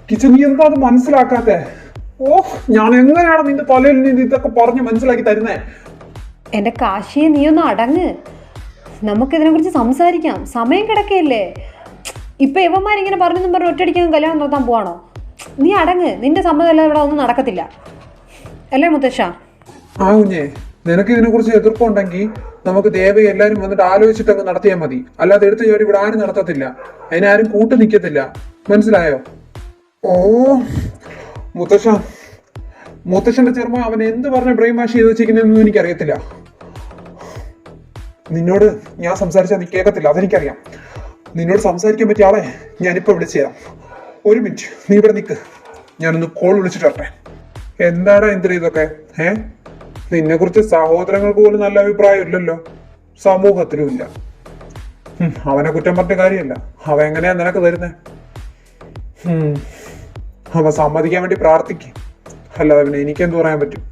കിച്ചു നീ എന്താ അത് മനസ്സിലാക്കാത്തെ? ഓ ഞാൻ എങ്ങനെയാണ് നിന്റെ തലയിൽ നിന്ന് ഇതൊക്കെ പറഞ്ഞ് മനസ്സിലാക്കി തരുന്നേ? എൻ്റെ കാശിയെ നീ ഒന്ന് അടങ്ങ്. നമുക്കിതിനെ കുറിച്ച് സംസാരിക്കാം. സമയം കിടക്കയല്ലേ. ഇപ്പം ഇവന്മാരിങ്ങനെ പറഞ്ഞെന്നും പറഞ്ഞ് ഒറ്റയടിക്കാൻ കല്യാണം നടത്താൻ പോവാണോ? നീ അടങ്ങ്. നിന്റെ സമ്മതമല്ല ഇവിടെ ഒന്നും നടക്കത്തില്ല, അല്ലേ മുത്തശ്ശ? ആ കുഞ്ഞേ, നിനക്ക് ഇതിനെ കുറിച്ച് എതിർപ്പുണ്ടെങ്കിൽ നമുക്ക് ദേവയെ എല്ലാവരും വന്നിട്ട് ആലോചിച്ചിട്ടങ്ങ് നടത്തിയാൽ മതി. അല്ലാതെ എടുത്ത് ചോടി ഇവിടെ ആരും നടത്തത്തില്ല. അതിനാരും കൂട്ടു നിൽക്കത്തില്ല. മനസ്സിലായോ? ഓ മുത്തശ്ശന്റെ ചെറുമ അവൻ എന്ത് പറഞ്ഞ ബ്രെയിൻ വാഷ് ചെയ്ത് വെച്ചിരിക്കുന്നതെന്നൊന്നും എനിക്കറിയത്തില്ല. നിന്നോട് ഞാൻ സംസാരിച്ചാൽ നീ കേൾക്കത്തില്ല, അതെനിക്കറിയാം. നിന്നോട് സംസാരിക്കാൻ പറ്റിയ ആളെ ഞാനിപ്പോൾ വിളിച്ചു തരാം. ഒരു മിനിറ്റ് നീ ഇവിടെ നിൽക്ക്, ഞാനൊന്ന് കോൾ വിളിച്ചിട്ട് വരട്ടെ. എന്താടാ എന്തിനാ ഇതൊക്കെ? നിന്നെ കുറിച്ച് സഹോദരങ്ങൾക്ക് പോലും നല്ല അഭിപ്രായം ഇല്ലല്ലോ, സമൂഹത്തിലും ഇല്ല. അവനെ കുറ്റം പറഞ്ഞ കാര്യമല്ല. അവൻ എങ്ങനെയാ നിനക്ക് തരുന്നേ? അവൻ സമ്മതിക്കാൻ വേണ്ടി പ്രാർത്ഥിക്കും, അല്ലാതെ പിന്നെ എനിക്കെന്ത് പറയാൻ പറ്റും?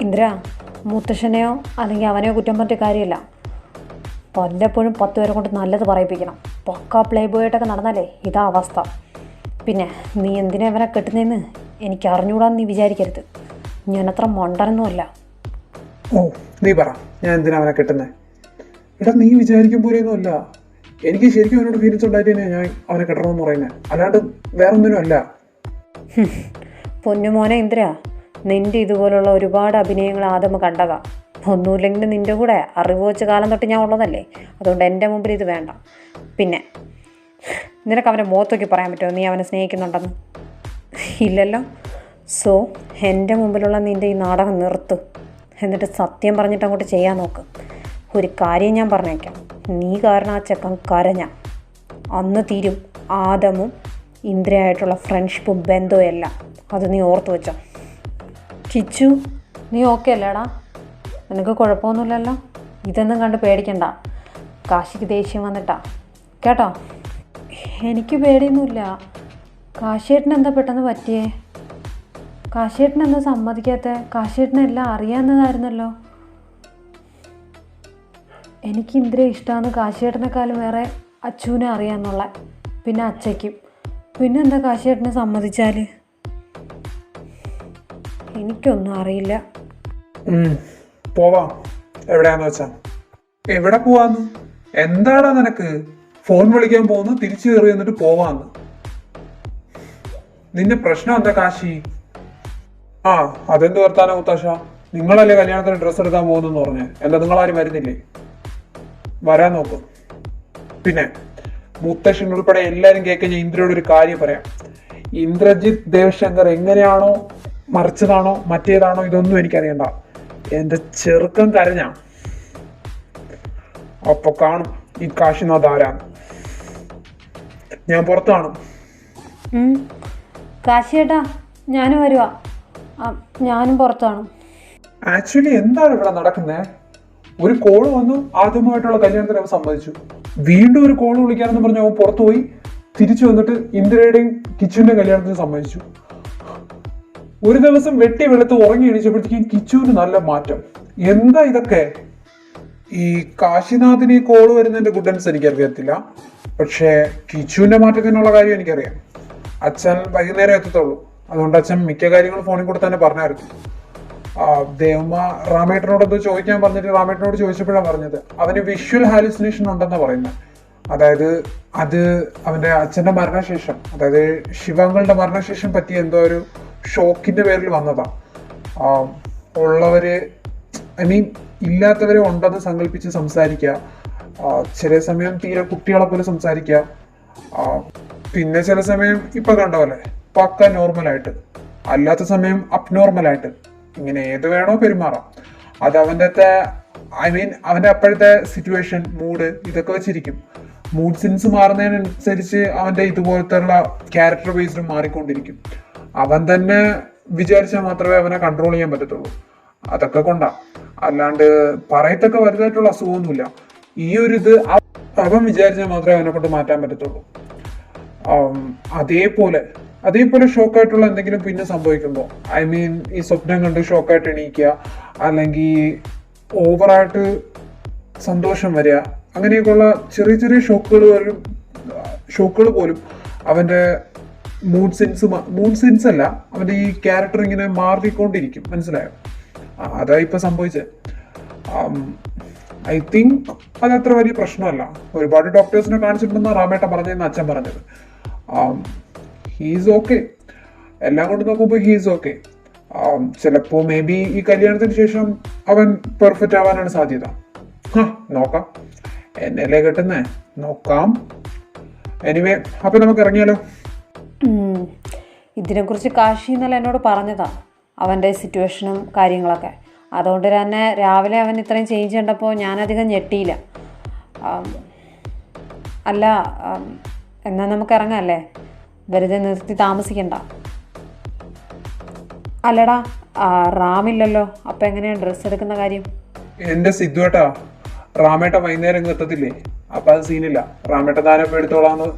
ഇന്ദിര, മുത്തശ്ശനെയോ അല്ലെങ്കിൽ അവനെയോ കുറ്റം പറഞ്ഞ കാര്യമല്ല. പലപ്പോഴും 10 പേരെ കൊണ്ട് നല്ലത് പറയിപ്പിക്കണം. പക്ക പ്ലേ ബോയായിട്ടൊക്കെ നടന്നാലേ ഇതാ അവസ്ഥ. പിന്നെ നീ എന്തിനാ അവനെ കെട്ടുന്നതെന്ന് എനിക്ക് അറിഞ്ഞുകൂടാന്ന് നീ വിചാരിക്കരുത്. ഞാനത്ര മണ്ടനൊന്നുമല്ല. ഓ നീ പറ, ഞാൻ എന്തിനാ അവനെ കെട്ടുന്നേ? എടാ നീ വിചാരിക്കും പോലെയൊന്നും അല്ല. എനിക്ക് ശരിക്കും അവനോട് ഫീലിങ്സ് ഉണ്ടായിട്ട് തന്നെ ഞാൻ അവനെ കെട്ടണമെന്ന് പറയുന്നത്, അല്ലാണ്ട് വേറൊന്നിനും അല്ല. പൊന്നുമോനെ ഇന്ദിര, നിൻ്റെ ഇതുപോലുള്ള ഒരുപാട് അഭിനയങ്ങൾ ആദ്യം കണ്ടതാ. ഒന്നുമില്ലെങ്കിലും നിൻ്റെ കൂടെ അറിവ് വെച്ച കാലം തൊട്ട് ഞാൻ ഉള്ളതല്ലേ. അതുകൊണ്ട് എൻ്റെ മുമ്പിൽ ഇത് വേണ്ട. പിന്നെ നിനക്ക് അവൻ്റെ മുഖത്തൊക്കെ പറയാൻ പറ്റുമോ നീ അവനെ സ്നേഹിക്കുന്നുണ്ടെന്ന്? ഇല്ലല്ലോ. സോ എൻ്റെ മുമ്പിലുള്ള നിൻ്റെ ഈ നാടകം നിർത്ത്. എന്നിട്ട് സത്യം പറഞ്ഞിട്ട് അങ്ങോട്ട് ചെയ്യാൻ നോക്ക്. ഒരു കാര്യം ഞാൻ പറഞ്ഞേക്കാം, നീ കാരണം ആ ചെക്കൻ കരഞ്ഞ അന്ന് തീരും ആദമും ഇന്ദിരയായിട്ടുള്ള ഫ്രണ്ട്ഷിപ്പും ബന്ധവും എല്ലാം. അത് നീ ഓർത്തു വെച്ചോ. കിച്ചു, നീ ഓക്കെ അല്ലേടാ? നിനക്ക് കുഴപ്പമൊന്നുമില്ലല്ലോ? ഇതൊന്നും കണ്ട് പേടിക്കണ്ട. കാശിക്ക് ദേഷ്യം വന്നിട്ടാ കേട്ടോ. എനിക്ക് പേടിയൊന്നുമില്ല. കാശിയേട്ടന് എന്താ പെട്ടെന്ന് പറ്റിയേ? കാശിയേട്ടൻ എന്താ സമ്മതിക്കാത്ത? കാശിയേട്ടനെല്ലാം അറിയാവുന്നതായിരുന്നല്ലോ. എനിക്ക് ഇന്ദിര ഇഷ്ടമാണ്. കാശിയേട്ടനെക്കാളും വേറെ അച്ചുവിനെ അറിയാമെന്നുള്ള, പിന്നെ അച്ചയ്ക്കും. പിന്നെ എന്താ കാശിയേട്ടനെ സമ്മതിച്ചാൽ? എനിക്കൊന്നും അറിയില്ല. പോവാം, എവിടെയാന്ന് വെച്ചാ. എവിടെ പോവാന്ന്? എന്താടാ നിനക്ക്? ഫോൺ വിളിക്കാൻ പോകുന്നു, തിരിച്ചു കയറി എന്നിട്ട് പോവാന്ന്. നിന്റെ പ്രശ്നം എന്താ കാശി? ആ അതെന്ത് വർത്താനോ മുത്തശ്ശ? നിങ്ങളല്ലേ കല്യാണത്തിന് ഡ്രസ്സ് എടുക്കാൻ പോകുന്നെന്ന് പറഞ്ഞ്, എന്താ നിങ്ങളാരും വരുന്നില്ലേ? വരാൻ നോക്കും. പിന്നെ മുത്തശ്ശൻ ഉൾപ്പെടെ എല്ലാരും കേൾക്കാൻ ഞാൻ ഇന്ദ്രയോട് ഒരു കാര്യം പറയാം. ഇന്ദ്രജിത്ത് ദേവശങ്കർ എങ്ങനെയാണോ മറിച്ചതാണോ മറ്റേതാണോ ഇതൊന്നും എനിക്കറിയണ്ട. എന്റെ ചെറുക്കം കരഞ്ഞ അപ്പൊ കാണും ഈ കാശിനാഥ് ആരാന്ന്. ഞാൻ പുറത്ത് കാണും. കാശിയേട്ടാ ഞാനും വരുവാ. ഞാനും പുറത്ത് കാണും. ആക്ച്വലി എന്താണ് ഇവിടെ നടക്കുന്നേ? ഒരു കോള് വന്നു, ആദ്യമായിട്ടുള്ള കല്യാണത്തിന് അവൻ സമ്മതിച്ചു. വീണ്ടും ഒരു കോള് വിളിക്കാനെന്ന് പറഞ്ഞ് അവൻ പുറത്തു പോയി, തിരിച്ചു വന്നിട്ട് ഇന്ദിരയുടെയും കിച്ചുവിന്റെയും കല്യാണത്തിന് സമ്മതിച്ചു. ഒരു ദിവസം വെട്ടി വെളുത്ത് ഉറങ്ങി എണീച്ചപ്പോഴത്തേക്കും കിച്ചുവിന് നല്ല മാറ്റം. എന്താ ഇതൊക്കെ? ഈ കാശിനാഥിന് ഈ കോള് വരുന്നതിന്റെ ഗുഡൻസ് എനിക്കറിയത്തില്ല, പക്ഷേ കിച്ചുവിന്റെ മാറ്റത്തിനുള്ള കാര്യം എനിക്കറിയാം. അച്ഛൻ വൈകുന്നേരം എത്തത്തുള്ളൂ, അതുകൊണ്ട് അച്ഛൻ മിക്ക കാര്യങ്ങളും ഫോണിൽ കൂടെ തന്നെ പറഞ്ഞായിരുന്നു. ദേവമ്മ റാമേട്ടനോടൊന്ന് ചോദിക്കാൻ പറഞ്ഞിട്ട് റാമേട്ടനോട് ചോദിച്ചപ്പോഴാണ് പറഞ്ഞത് അവന് വിഷ്വൽ ഹാലുസിനേഷൻ ഉണ്ടെന്നാണ് പറയുന്നത്. അതായത് അത് അവന്റെ അച്ഛന്റെ മരണശേഷം, അതായത് ശിവങ്ങളുടെ മരണശേഷം പറ്റിയ എന്തോ ഒരു ഷോക്കിന്റെ പേരിൽ വന്നതാ. ഉള്ളവര് ഐ മീൻ ഇല്ലാത്തവരെ ഉണ്ടെന്ന് സങ്കല്പിച്ച് സംസാരിക്കുക, ചില സമയം തീരെ കുട്ടികളെ പോലെ സംസാരിക്കുക. ആ, പിന്നെ ചില സമയം ഇപ്പൊ കണ്ട പോലെ പക്ക നോർമലായിട്ട്, അല്ലാത്ത സമയം അബ്നോർമലായിട്ട്, ഇങ്ങനെ ഏത് വേണോ പെരുമാറാം. അത് അവന്റെ അപ്പോഴത്തെ സിറ്റുവേഷൻ, മൂഡ് ഇതൊക്കെ വെച്ചിരിക്കും. മൂഡ് സെൻസ് മാറുന്നതിനനുസരിച്ച് അവന്റെ ഇതുപോലത്തെ ക്യാരക്ടർ ബേസ്ഡ് മാറിക്കൊണ്ടിരിക്കും. അവൻ തന്നെ വിചാരിച്ചാൽ മാത്രമേ അവനെ കൺട്രോൾ ചെയ്യാൻ പറ്റത്തുള്ളൂ. അതൊക്കെ കൊണ്ടാ, അല്ലാണ്ട് പറയത്തക്ക വലുതായിട്ടുള്ള അസുഖമൊന്നുമില്ല. ഈ ഒരു ഇത് അവൻ വിചാരിച്ചാൽ മാത്രമേ അവനെ കൊണ്ട് മാറ്റാൻ പറ്റത്തുള്ളൂ. അതേപോലെ ഷോക്കായിട്ടുള്ള എന്തെങ്കിലും പിന്നെ സംഭവിക്കുമ്പോൾ, ഈ സ്വപ്നം കണ്ട് ഷോക്കായിട്ട് എണീക്കുക, അല്ലെങ്കിൽ ഓവറായിട്ട് സന്തോഷം വരിക, അങ്ങനെയൊക്കെയുള്ള ചെറിയ ചെറിയ ഷോക്കുകൾ പോലും അവന്റെ മൂഡ് സെൻസ് അല്ല, അവന്റെ ഈ ക്യാരക്ടർ ഇങ്ങനെ മാറിക്കൊണ്ടിരിക്കും. മനസ്സിലായോ? അതാ ഇപ്പൊ സംഭവിച്ചത്. ഐ തിങ്ക് അതത്ര വലിയ പ്രശ്നമല്ല. ഒരുപാട് ഡോക്ടേഴ്സിനെ കാണിച്ചിട്ടുണ്ടെന്ന് റാമേട്ട പറഞ്ഞതെന്ന് അച്ഛൻ പറഞ്ഞത്. ഹീസ് ഓക്കെ, എല്ലാം കൊണ്ട് നോക്കുമ്പോൾ ഹീസ് ഓക്കെ. ചിലപ്പോ മേ ബി ഈ കല്യാണത്തിന് ശേഷം അവൻ പെർഫെക്റ്റ് ആവാനാണ് സാധ്യത. നോക്കാം, എന്നല്ലേ കിട്ടുന്നേ, നോക്കാം. എനിവേ, അപ്പൊ നമുക്ക് ഇറങ്ങിയാലോ? ഇതിനെക്കുറിച്ച് കാശി ഇന്നലെ എന്നോട് പറഞ്ഞതാ, അവൻ്റെ സിറ്റുവേഷനും കാര്യങ്ങളൊക്കെ. അതുകൊണ്ട് തന്നെ രാവിലെ അവൻ ഇത്രയും ചേഞ്ച് കണ്ടപ്പോൾ ഞാനധികം ഞെട്ടിയില്ല. അല്ല, എന്നാൽ നമുക്ക് ഇറങ്ങാമല്ലേ, വെറുതെ നിർത്തി താമസിക്കണ്ട. അല്ലടാ, റാമില്ലല്ലോ, അപ്പം എങ്ങനെയാണ് ഡ്രസ്സ് എടുക്കുന്ന കാര്യം? എന്റെ സിദ്ധുവേട്ടാ, റാമേട്ട വൈകുന്നേരം എത്തത്തില്ലേ, അപ്പൊ അത് സീനില്ല. റാമേട്ട താരം എടുത്തോളാന്ന്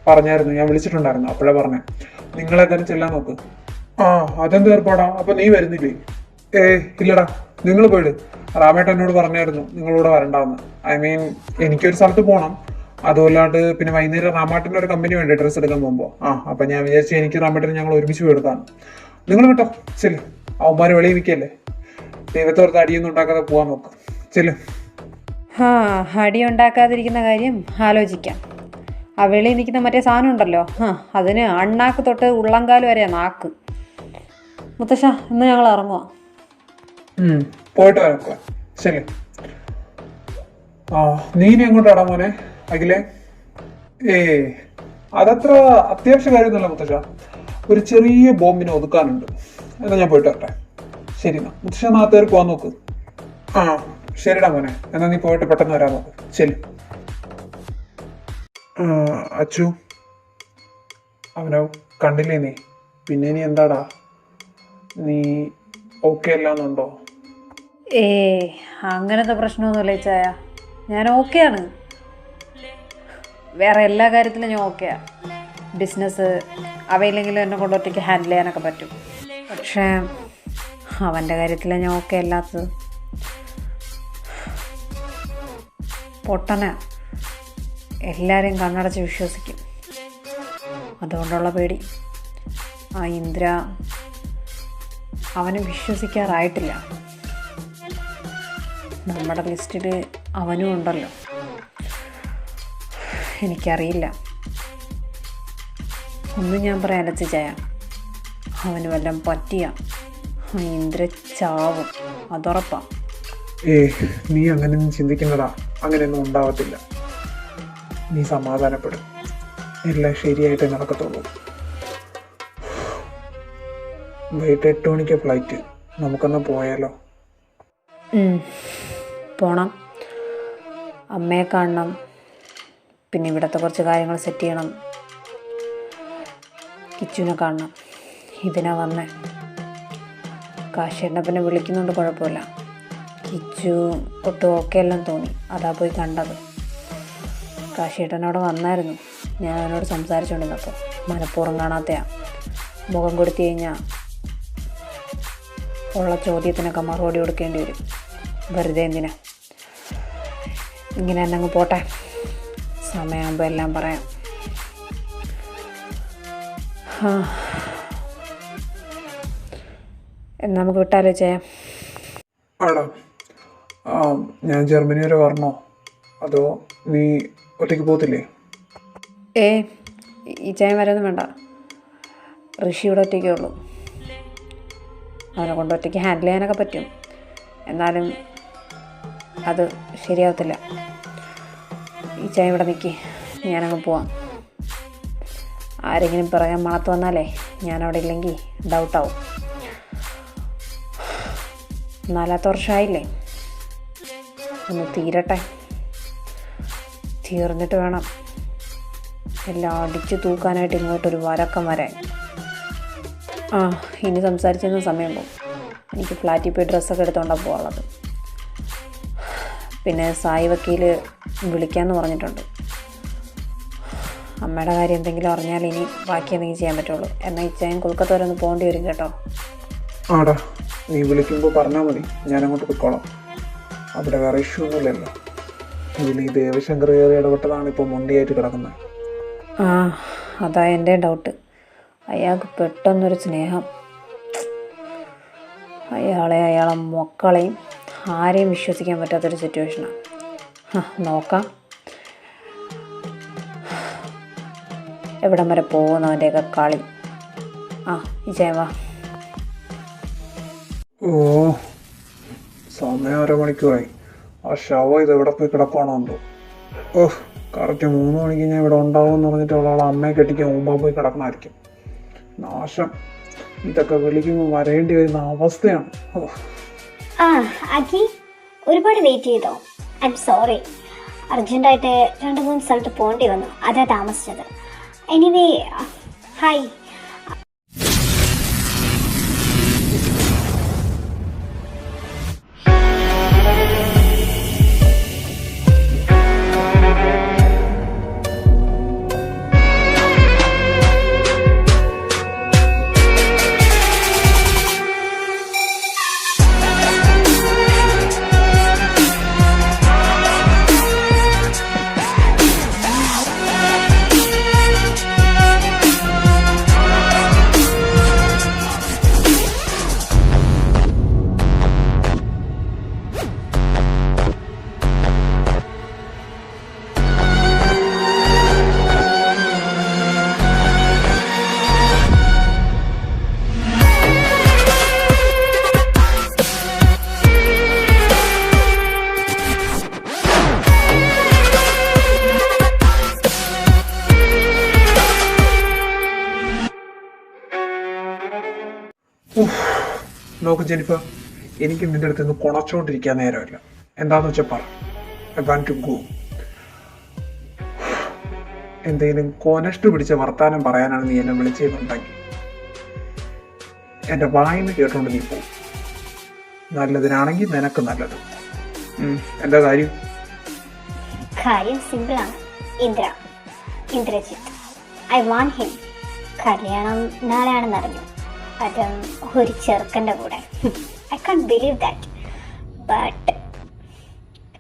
പറഞ്ഞായിരുന്നു, ഞാൻ വിളിച്ചിട്ടുണ്ടായിരുന്നു. അപ്പോഴേ പറഞ്ഞേ നിങ്ങളെന്തായാലും ചെല്ലാൻ നോക്ക്. അതെന്ത് ഏർപ്പാടാ, അപ്പൊ നീ വരുന്നില്ലേ? ഇല്ലടാ, നിങ്ങൾ പോയിട്. റാമേട്ട എന്നോട് പറഞ്ഞായിരുന്നു നിങ്ങളൂടെ വരണ്ടാന്ന്. എനിക്കൊരു സ്ഥലത്ത് പോകണം. അതുമല്ലാണ്ട് പിന്നെ വൈകുന്നേരം റാമാട്ടിന്റെ ഒരു കമ്പനി വേണ്ടേ ഡ്രസ്സ് എടുക്കാൻ പോകുമ്പോ. അപ്പൊ ഞാൻ വിചാരിച്ചു എനിക്ക് റാമേട്ടന് ഞങ്ങൾ ഒരുമിച്ച് പോയി എടുക്കാന്ന്. നിങ്ങൾ കേട്ടോ, ചെല്ല്. അവന്മാര് വെളിയിൽ നിൽക്കല്ലേ, ദൈവത്തോർത്ത് അടിയൊന്നും ഉണ്ടാക്കാതെ പോവാൻ നോക്ക്. ചെല്ല്. അടി ഉണ്ടാക്കാതിരിക്കുന്ന കാര്യം ആലോചിക്കാം. ആ വെളിയിൽ നിൽക്കുന്ന മറ്റേ സാധനം ഉണ്ടല്ലോ, അതിന് അണ്ണാക്ക് തൊട്ട് ഉള്ളംകാല് വരെയാ നാക്ക്. മുത്തശ്ശ, ഇന്ന് ഞങ്ങൾ ഇറങ്ങുക. പോയിട്ട് വരാം. ശരി. നീ ഇനി എങ്ങോട്ടാടാ മോനെ? അഖിലേ? അതത്ര അത്യാവശ്യ കാര്യമൊന്നുമല്ല മുത്തശ്ശ. ഒരു ചെറിയ ബോംബിനെ ഒതുക്കാനുണ്ട്. എന്നാ ഞാൻ പോയിട്ട് വരട്ടെ. ശരി എന്നാ മുത്തശ്ശ, നാട്ടുകാർ പോവാൻ നോക്ക്. ശരിടാ മോനെ, എന്നാ നീ പോയിട്ട് പെട്ടെന്ന് വരാൻ നോക്ക്. ശരി. അച്ചു, അവനെ കണ്ടില്ലേ നീ? പിന്നെ നീ എന്താടാ, നീ ഓക്കെ അല്ലാന്നുണ്ടോ? അങ്ങനത്തെ പ്രശ്നമൊന്നുമില്ല ചായ, ഞാൻ ഓക്കെയാണ്. വേറെ എല്ലാ കാര്യത്തിലും ഞാൻ ഓക്കെയാ. ബിസിനസ് അവയില്ലെങ്കിലും എന്നെ കൊണ്ട് ഒറ്റയ്ക്ക് ഹാൻഡിൽ ചെയ്യാനൊക്കെ പറ്റും. പക്ഷേ അവൻ്റെ കാര്യത്തിലാണ് ഞാൻ ഓക്കെ അല്ലാത്തത്. പൊട്ടന, എല്ലാവരെയും കണ്ണടച്ച് വിശ്വസിക്കും. അതുകൊണ്ടുള്ള പേടി. ഇന്ദ്ര അവനെ വിശ്വസിക്കാറായിട്ടില്ല. നമ്മുടെ ലിസ്റ്റിൽ അവനും ഉണ്ടല്ലോ. എനിക്കറിയില്ല. ഒന്നും ഞാൻ പറയാൻ അലച്ചിച്ചായ, അവന് വല്ലതും പറ്റിയ ഇന്ദ്ര ചാവും, അതുറപ്പാ. നീ അങ്ങനെയൊന്നും ചിന്തിക്കുന്നതാ, അങ്ങനെയൊന്നും ഉണ്ടാവത്തില്ല. നീ സമാധാനപ്പെടും, എല്ലാം ശരിയായിട്ട് നടക്കത്തുള്ളൂ. വൈകിട്ട് 8 മണിക്ക് ഫ്ലൈറ്റ്, നമുക്കൊന്ന് പോയാലോ? പോണം. അമ്മയെ കാണണം, പിന്നെ ഇവിടുത്തെ കുറച്ച് കാര്യങ്ങൾ സെറ്റ് ചെയ്യണം, കിച്ചുവിനെ കാണണം. ഇതിനാ വന്നേ. കാശേട്ടനെ പിന്നെ വിളിക്കുന്നുണ്ട്, കുഴപ്പമില്ല. കിച്ചു ഒട്ടും ഓക്കെ എല്ലാം തോന്നി, അതാ പോയി കണ്ടത്. കാശേട്ടനോട് വന്നായിരുന്നു, ഞാൻ അവനോട് സംസാരിച്ചുകൊണ്ടിരുന്നപ്പോൾ. മനഃപൂർവ്വം കാണാത്തയാ. മുഖം കൊടുത്തു കഴിഞ്ഞാൽ ഉള്ള ചോദ്യത്തിനൊക്കെ മറുപടി കൊടുക്കേണ്ടി വരും. വെറുതെ എന്തിനാ, ഇങ്ങനെ തന്നെ അങ്ങ് പോട്ടെ. സമയമാകുമ്പോൾ എല്ലാം പറയാം. എന്നാ നമുക്ക് വിട്ടാലോ ചെയ്യാം? ആടാ, ഞാൻ ജർമ്മനി വരെ വരണോ, അതോ നീ ഒറ്റയ്ക്ക് പോകത്തില്ലേ? ഈ ചായം വരെയൊന്നും വേണ്ട. ഋഷിയുടെ ഒറ്റയ്ക്കേ ഉള്ളൂ. അവനെ കൊണ്ട് ഒറ്റയ്ക്ക് ഹാൻഡിൽ ചെയ്യാനൊക്കെ പറ്റും, എന്നാലും അത് ശരിയാവത്തില്ല. ഈ ചായ ഇവിടെ നിൽക്കി, ഞാനങ്ങ് പോവാം. ആരെങ്കിലും പറയാൻ മണത്ത് വന്നാലേ ഞാനവിടെ ഇല്ലെങ്കിൽ ഡൗട്ടാവും. 4ാമത്തെ വർഷമായില്ലേ, ഒന്ന് തീരട്ടെ. തീർന്നിട്ട് വേണം എല്ലാം അടിച്ചു തൂക്കാനായിട്ട് ഇങ്ങോട്ടൊരു വരക്കം വരാൻ. ഇനി സംസാരിച്ചിരുന്ന സമയം പോകും. എനിക്ക് ഫ്ലാറ്റിൽ പോയി ഡ്രസ്സൊക്കെ എടുത്തുകൊണ്ടാണ് പോകാനുള്ളത്. പിന്നെ സായി വക്കീൽ വിളിക്കാമെന്ന് പറഞ്ഞിട്ടുണ്ട്. അമ്മയുടെ കാര്യം എന്തെങ്കിലും അറിഞ്ഞാൽ ഇനി ബാക്കി എന്തെങ്കിലും ചെയ്യാൻ പറ്റുള്ളൂ. എന്നാൽ ഇച്ചായും കൊൽക്കത്ത വരെ ഒന്ന് പോകേണ്ടി വരും കേട്ടോ. ആടാ, നീ വിളിക്കുമ്പോൾ പറഞ്ഞാൽ മതി, ഞാനങ്ങോട്ട് പൊയ്ക്കോളാം. അവിടെ വേറെ ഇഷ്യൂ ഒന്നുമില്ലല്ലോ. ഇതിൽ ഈ ദേവശങ്കർ കയറി ഇടപെട്ടതാണ് ഇപ്പോൾ മുണ്ടിയായിട്ട് കിടക്കുന്നത്. അതാ എൻ്റെ ഡൗട്ട്. അയാൾക്ക് പെട്ടെന്നൊരു സ്നേഹം. അയാളെ മക്കളെയും ആരെയും വിശ്വസിക്കാൻ പറ്റാത്തൊരു സിറ്റുവേഷനാണ്. നോക്കാം എവിടം വരെ പോകുന്നവൻ്റെയൊക്കെ കളി. വിജയവാ. സമയം 1/2 മണിക്കൂറായി. ആ ശവം ഇത് എവിടെ പോയി കിടപ്പാണോ എന്തോ. കറക്റ്റ് 3 മണിക്ക് ഞാൻ ഇവിടെ ഉണ്ടാവും എന്ന് പറഞ്ഞിട്ട് അവളെ അമ്മയെ കെട്ടിക്കാൻ മുമ്പാ പോയി കിടക്കണമായിരിക്കും. നാശം, ഇതൊക്കെ വിളിക്കുമ്പോൾ വരേണ്ടി വരുന്ന അവസ്ഥയാണ്. അഖി, ഒരുപാട് വെയിറ്റ് ചെയ്തോ? ഐ എം സോറി, അർജൻറ്റായിട്ട് 2-3 സ്ഥലത്ത് പോകേണ്ടി വന്നു, അതാ താമസിച്ചത്. Anyway, hi. നോക്ക് ജെനിഫർ, എനിക്ക് നിന്റെ അടുത്ത് നിന്ന് കുണച്ചോണ്ടിരിക്കാൻ നേരമില്ല. എന്താന്ന് വെച്ചാൽ പറ. I want to go. എന്തെങ്കിലും കൊനഷ്ടു പിടിച്ച വർത്താനം പറയാനാണ് നീ എന്നെ വിളിച്ചതെന്നുണ്ടെങ്കിൽ എൻ്റെ വായിന്ന് കേട്ടോണ്ട് നീ പോകും. നല്ലതിനാണെങ്കിൽ നിനക്ക് നല്ലത്. എന്താ കാര്യം? കാര്യം സിമ്പിളാണ്. Indrajith, I want him. കല്യാണം നാളെയാണെന്ന് അറിഞ്ഞു, അതും ഒരു ചെറുക്കൻ്റെ കൂടെ. I can't believe that, but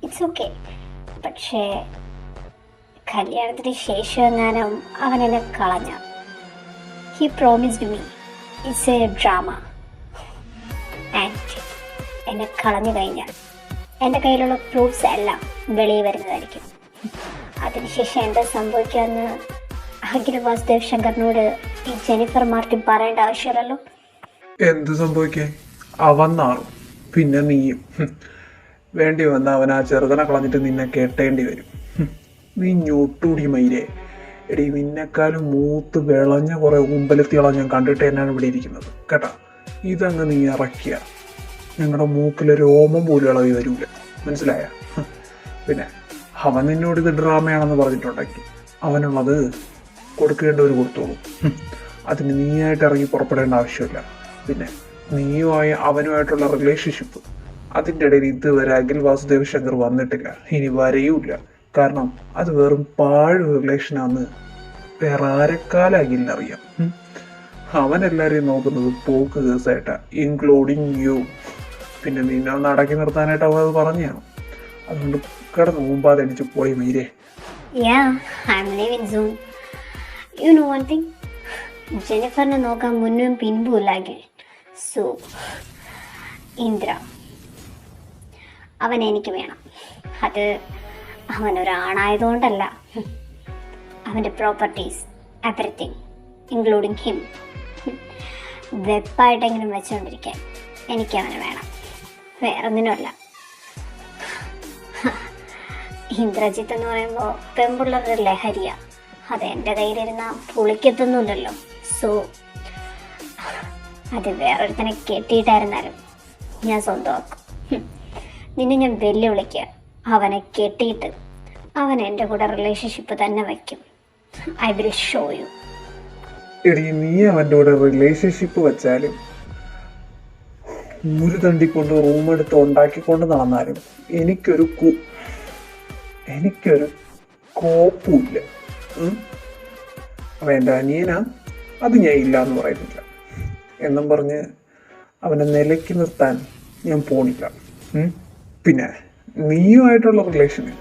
it's okay. പക്ഷേ കല്യാണത്തിന് ശേഷം എങ്ങാനും അവൻ എന്നെ കളഞ്ഞ. He promised me it's A drama. And എന്നെ കളഞ്ഞു കഴിഞ്ഞാൽ എൻ്റെ കയ്യിലുള്ള പ്രൂഫ്സ് എല്ലാം വെളിയിൽ വരുന്നതായിരിക്കും. അതിനുശേഷം എന്താ സംഭവിക്കാമെന്ന് അഖിൽ വാസുദേവ് ശങ്കറിനോട് ഈ ജെനിഫർ മാർട്ടിൻ പറയേണ്ട ആവശ്യമില്ലല്ലോ. എന്ത് സംഭവിക്കേ? അവൻ നാറും, പിന്നെ നീയും. വേണ്ടി വന്ന അവൻ ആ ചെറുതനെ കളഞ്ഞിട്ട് നിന്നെ കെട്ടേണ്ടി വരും. നീ ഞൊട്ടൂടി മയിലേ. എടി, നിന്നെക്കാളും മൂത്ത് വിളഞ്ഞ കുറെ ഉമ്പലത്തിയോളം ഞാൻ കണ്ടിട്ട് തന്നെയാണ് ഇവിടെ ഇരിക്കുന്നത് കേട്ടാ. ഇതങ്ങ് നീ ഇറക്കിയ ഞങ്ങളുടെ മൂക്കിലെ രോമം പോലും ഇളകി വരൂല, മനസ്സിലായ? പിന്നെ അവൻ നിന്നോട് ഇത് ഡ്രാമയാണെന്ന് പറഞ്ഞിട്ടുണ്ടെങ്കിൽ അവനുള്ളത് കൊടുക്കേണ്ടവർ കൊടുത്തോളൂ. അതിന് നീയായിട്ട് ഇറങ്ങി പുറപ്പെടേണ്ട ആവശ്യമില്ല. പിന്നെ നീയുമായി അവനുമായിട്ടുള്ള റിലേഷൻഷിപ്പ്, അതിൻ്റെ ഇടയിൽ ഇതുവരെ അഖിൽ വാസുദേവ് ശങ്കർ വന്നിട്ടില്ല, ഇനി വരെയുമില്ല. കാരണം അത് വെറും പാഴ് റിലേഷനാന്ന് വേറെ ആരെക്കാലം അഖിലിനറിയാം. അവൻ എല്ലാവരെയും നോക്കുന്നത് പോക്ക് കേസായിട്ടാ, ഇൻക്ലൂഡിങ് യു. പിന്നെ നിന്നെ ഒന്ന് അടക്കി നിർത്താനായിട്ട് അവൻ അത് പറഞ്ഞാണ്. അതുകൊണ്ട് കിടന്ന് മുമ്പാതെ എനിക്ക് പോയി മീരേ. ജെനിഫറിനെ നോക്കാൻ മുന്നും പിൻപുമില്ലാകിൽ. സോ ഇന്ദ്ര, അവൻ എനിക്ക് വേണം. അത് അവനൊരാണായതുകൊണ്ടല്ല. അവൻ്റെ പ്രോപ്പർട്ടീസ്, എവറിത്തിങ് ഇൻക്ലൂഡിങ് ഹിം, വെപ്പായിട്ടെങ്കിലും വെച്ചുകൊണ്ടിരിക്കാൻ എനിക്കവനെ വേണം, വേറൊന്നിനുമല്ല. ഇന്ദ്രജിത്ത് എന്ന് പറയുമ്പോൾ പെൺപിള്ളേരുടെ ലഹരിയാ. അത് എൻ്റെ കയ്യിലിരുന്ന പുളിക്കെത്തുന്നില്ലല്ലോ. സോ അത് വേറൊരുത്തനെ കെട്ടിയിട്ടായിരുന്നാലും ഞാൻ സ്വന്തമാക്കും. നിന്നെ ഞാൻ വെല്ലുവിളിക്കുക. അവനെ കെട്ടിയിട്ട് അവൻ എൻ്റെ കൂടെ റിലേഷൻഷിപ്പ് തന്നെ വയ്ക്കും. I will show U. എടി, നീ അവൻ്റെ കൂടെ റിലേഷൻഷിപ്പ് വെച്ചാലും ഊര് തണ്ടിക്കൊണ്ട് റൂമെടുത്ത് ഉണ്ടാക്കിക്കൊണ്ട് നടന്നാലും എനിക്കൊരു കോപ്പുമില്ല. അവൻ എൻ്റെ അനിയനാ, അത് ഞാൻ ഇല്ല എന്ന് പറയുന്നില്ല. എന്നും പറഞ്ഞ് അവനെ നിലയ്ക്ക് നിർത്താൻ ഞാൻ പോണില്ല. പിന്നെ നീയുമായിട്ടുള്ള റിലേഷന്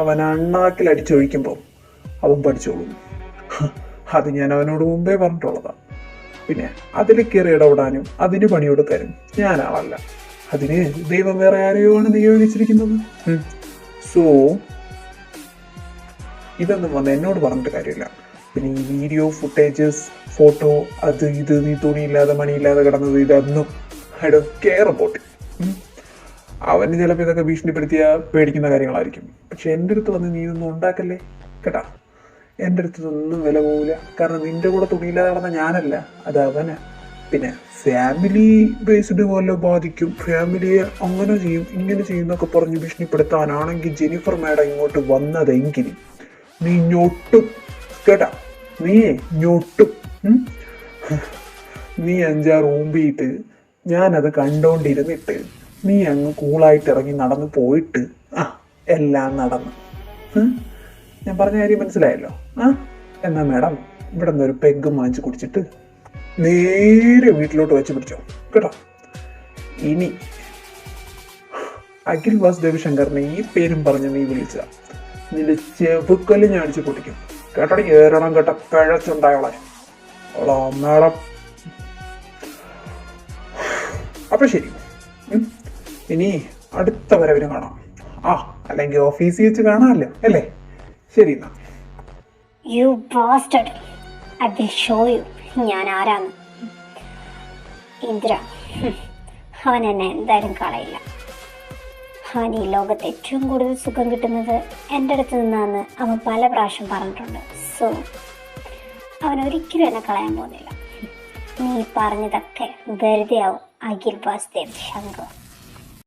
അവൻ അണ്ണാക്കിൽ അടിച്ചൊഴിക്കുമ്പോൾ അവൻ പഠിച്ചോളും. അത് ഞാൻ അവനോട് മുമ്പേ പറഞ്ഞിട്ടുള്ളതാണ്. പിന്നെ അതിൽ കയറി ഇടപെടാനും അതിന് പണിയെടുക്കാനും ഞാനാളല്ല. അതിന് ദൈവം വേറെ ആരെയാണ് നിയോഗിച്ചിരിക്കുന്നത്. സോ ഇതൊന്നും വന്ന് എന്നോട് പറഞ്ഞിട്ട് കാര്യമില്ല. പിന്നെ ഈ വീഡിയോ ഫുട്ടേജസ്, ഫോട്ടോ, അത് ഇത്, നീ തുണിയില്ലാതെ മണിയില്ലാതെ കിടന്നത്, ഇതൊന്നും ഐ ഡോണ്ട് കെയർ അബൌട്ട്. അവന് ചിലപ്പോൾ ഇതൊക്കെ ഭീഷണിപ്പെടുത്തിയ പേടിക്കുന്ന കാര്യങ്ങളായിരിക്കും. പക്ഷെ എൻ്റെ അടുത്ത് വന്ന് നീ ഇതൊന്നും ഉണ്ടാക്കല്ലേ കേട്ടാ. എൻ്റെ അടുത്തൊന്നും വില പോവില്ല. കാരണം നിൻ്റെ കൂടെ തുണിയില്ലാതെ കിടന്ന ഞാനല്ല, അത് അവനാ. പിന്നെ ഫാമിലി ബേസ്ഡ് പോലെ ബാധിക്കും, ഫാമിലിയെ അങ്ങനെ ചെയ്യും ഇങ്ങനെ ചെയ്യുന്നൊക്കെ പറഞ്ഞ് ഭീഷണിപ്പെടുത്താനാണെങ്കിൽ ജെനിഫർ മാഡം ഇങ്ങോട്ട് വന്നതെങ്കിൽ നീ ഞൊട്ടും കേട്ടാ. നീയേ ഞൊട്ടും. നീ 5-6 ഊമ്പിയിട്ട് ഞാനത് കണ്ടോണ്ടിരുന്നിട്ട് നീ അങ്ങ് കൂളായിട്ട് ഇറങ്ങി നടന്ന് പോയിട്ട് എല്ലാം നടന്നു. ഞാൻ പറഞ്ഞ കാര്യം മനസ്സിലായല്ലോ. എന്നാ മാഡം ഇവിടെ നിന്ന് ഒരു പെഗ് വാങ്ങിച്ച് കുടിച്ചിട്ട് നേരെ വീട്ടിലോട്ട് വെച്ച് പിടിച്ചോ കേട്ടോ. ഇനി അഖിൽ വാസുദേവ് ശങ്കറിനെ ഈ പേരും പറഞ്ഞ് നീ വിളിച്ച നിന്റെ ചെവുക്കല്ല് ഞാൻ അടിച്ച് പൊട്ടിക്കും കേട്ടോ. ഏറണം കേട്ട പിഴച്ചുണ്ടായോളെ മാഡം. അപ്പൊ ശരി, ഇനി അടുത്ത വരവിന് കാണാം. അല്ലെങ്കിൽ ഓഫീസിൽ വെച്ച് കാണാമല്ലോ അല്ലേ? ശരി എന്നാ. You bastard, I will show you ഞാൻ ആരാന്ന്. ഇന്ദ്ര, അവൻ എന്നെ എന്തായാലും കളയില്ല. അവൻ ഈ ലോകത്ത് ഏറ്റവും കൂടുതൽ സുഖം കിട്ടുന്നത് എൻ്റെ അടുത്ത് നിന്നാന്ന് അവൻ പല പ്രാവശ്യം പറഞ്ഞിട്ടുണ്ട്. സോ അവൻ ഒരിക്കലും എന്നെ കളയാൻ പോകുന്നില്ല. നീ പറഞ്ഞതൊക്കെ വെറുതെ ആവും അഖിൽ വാസുദേവ് ശങ്കർ.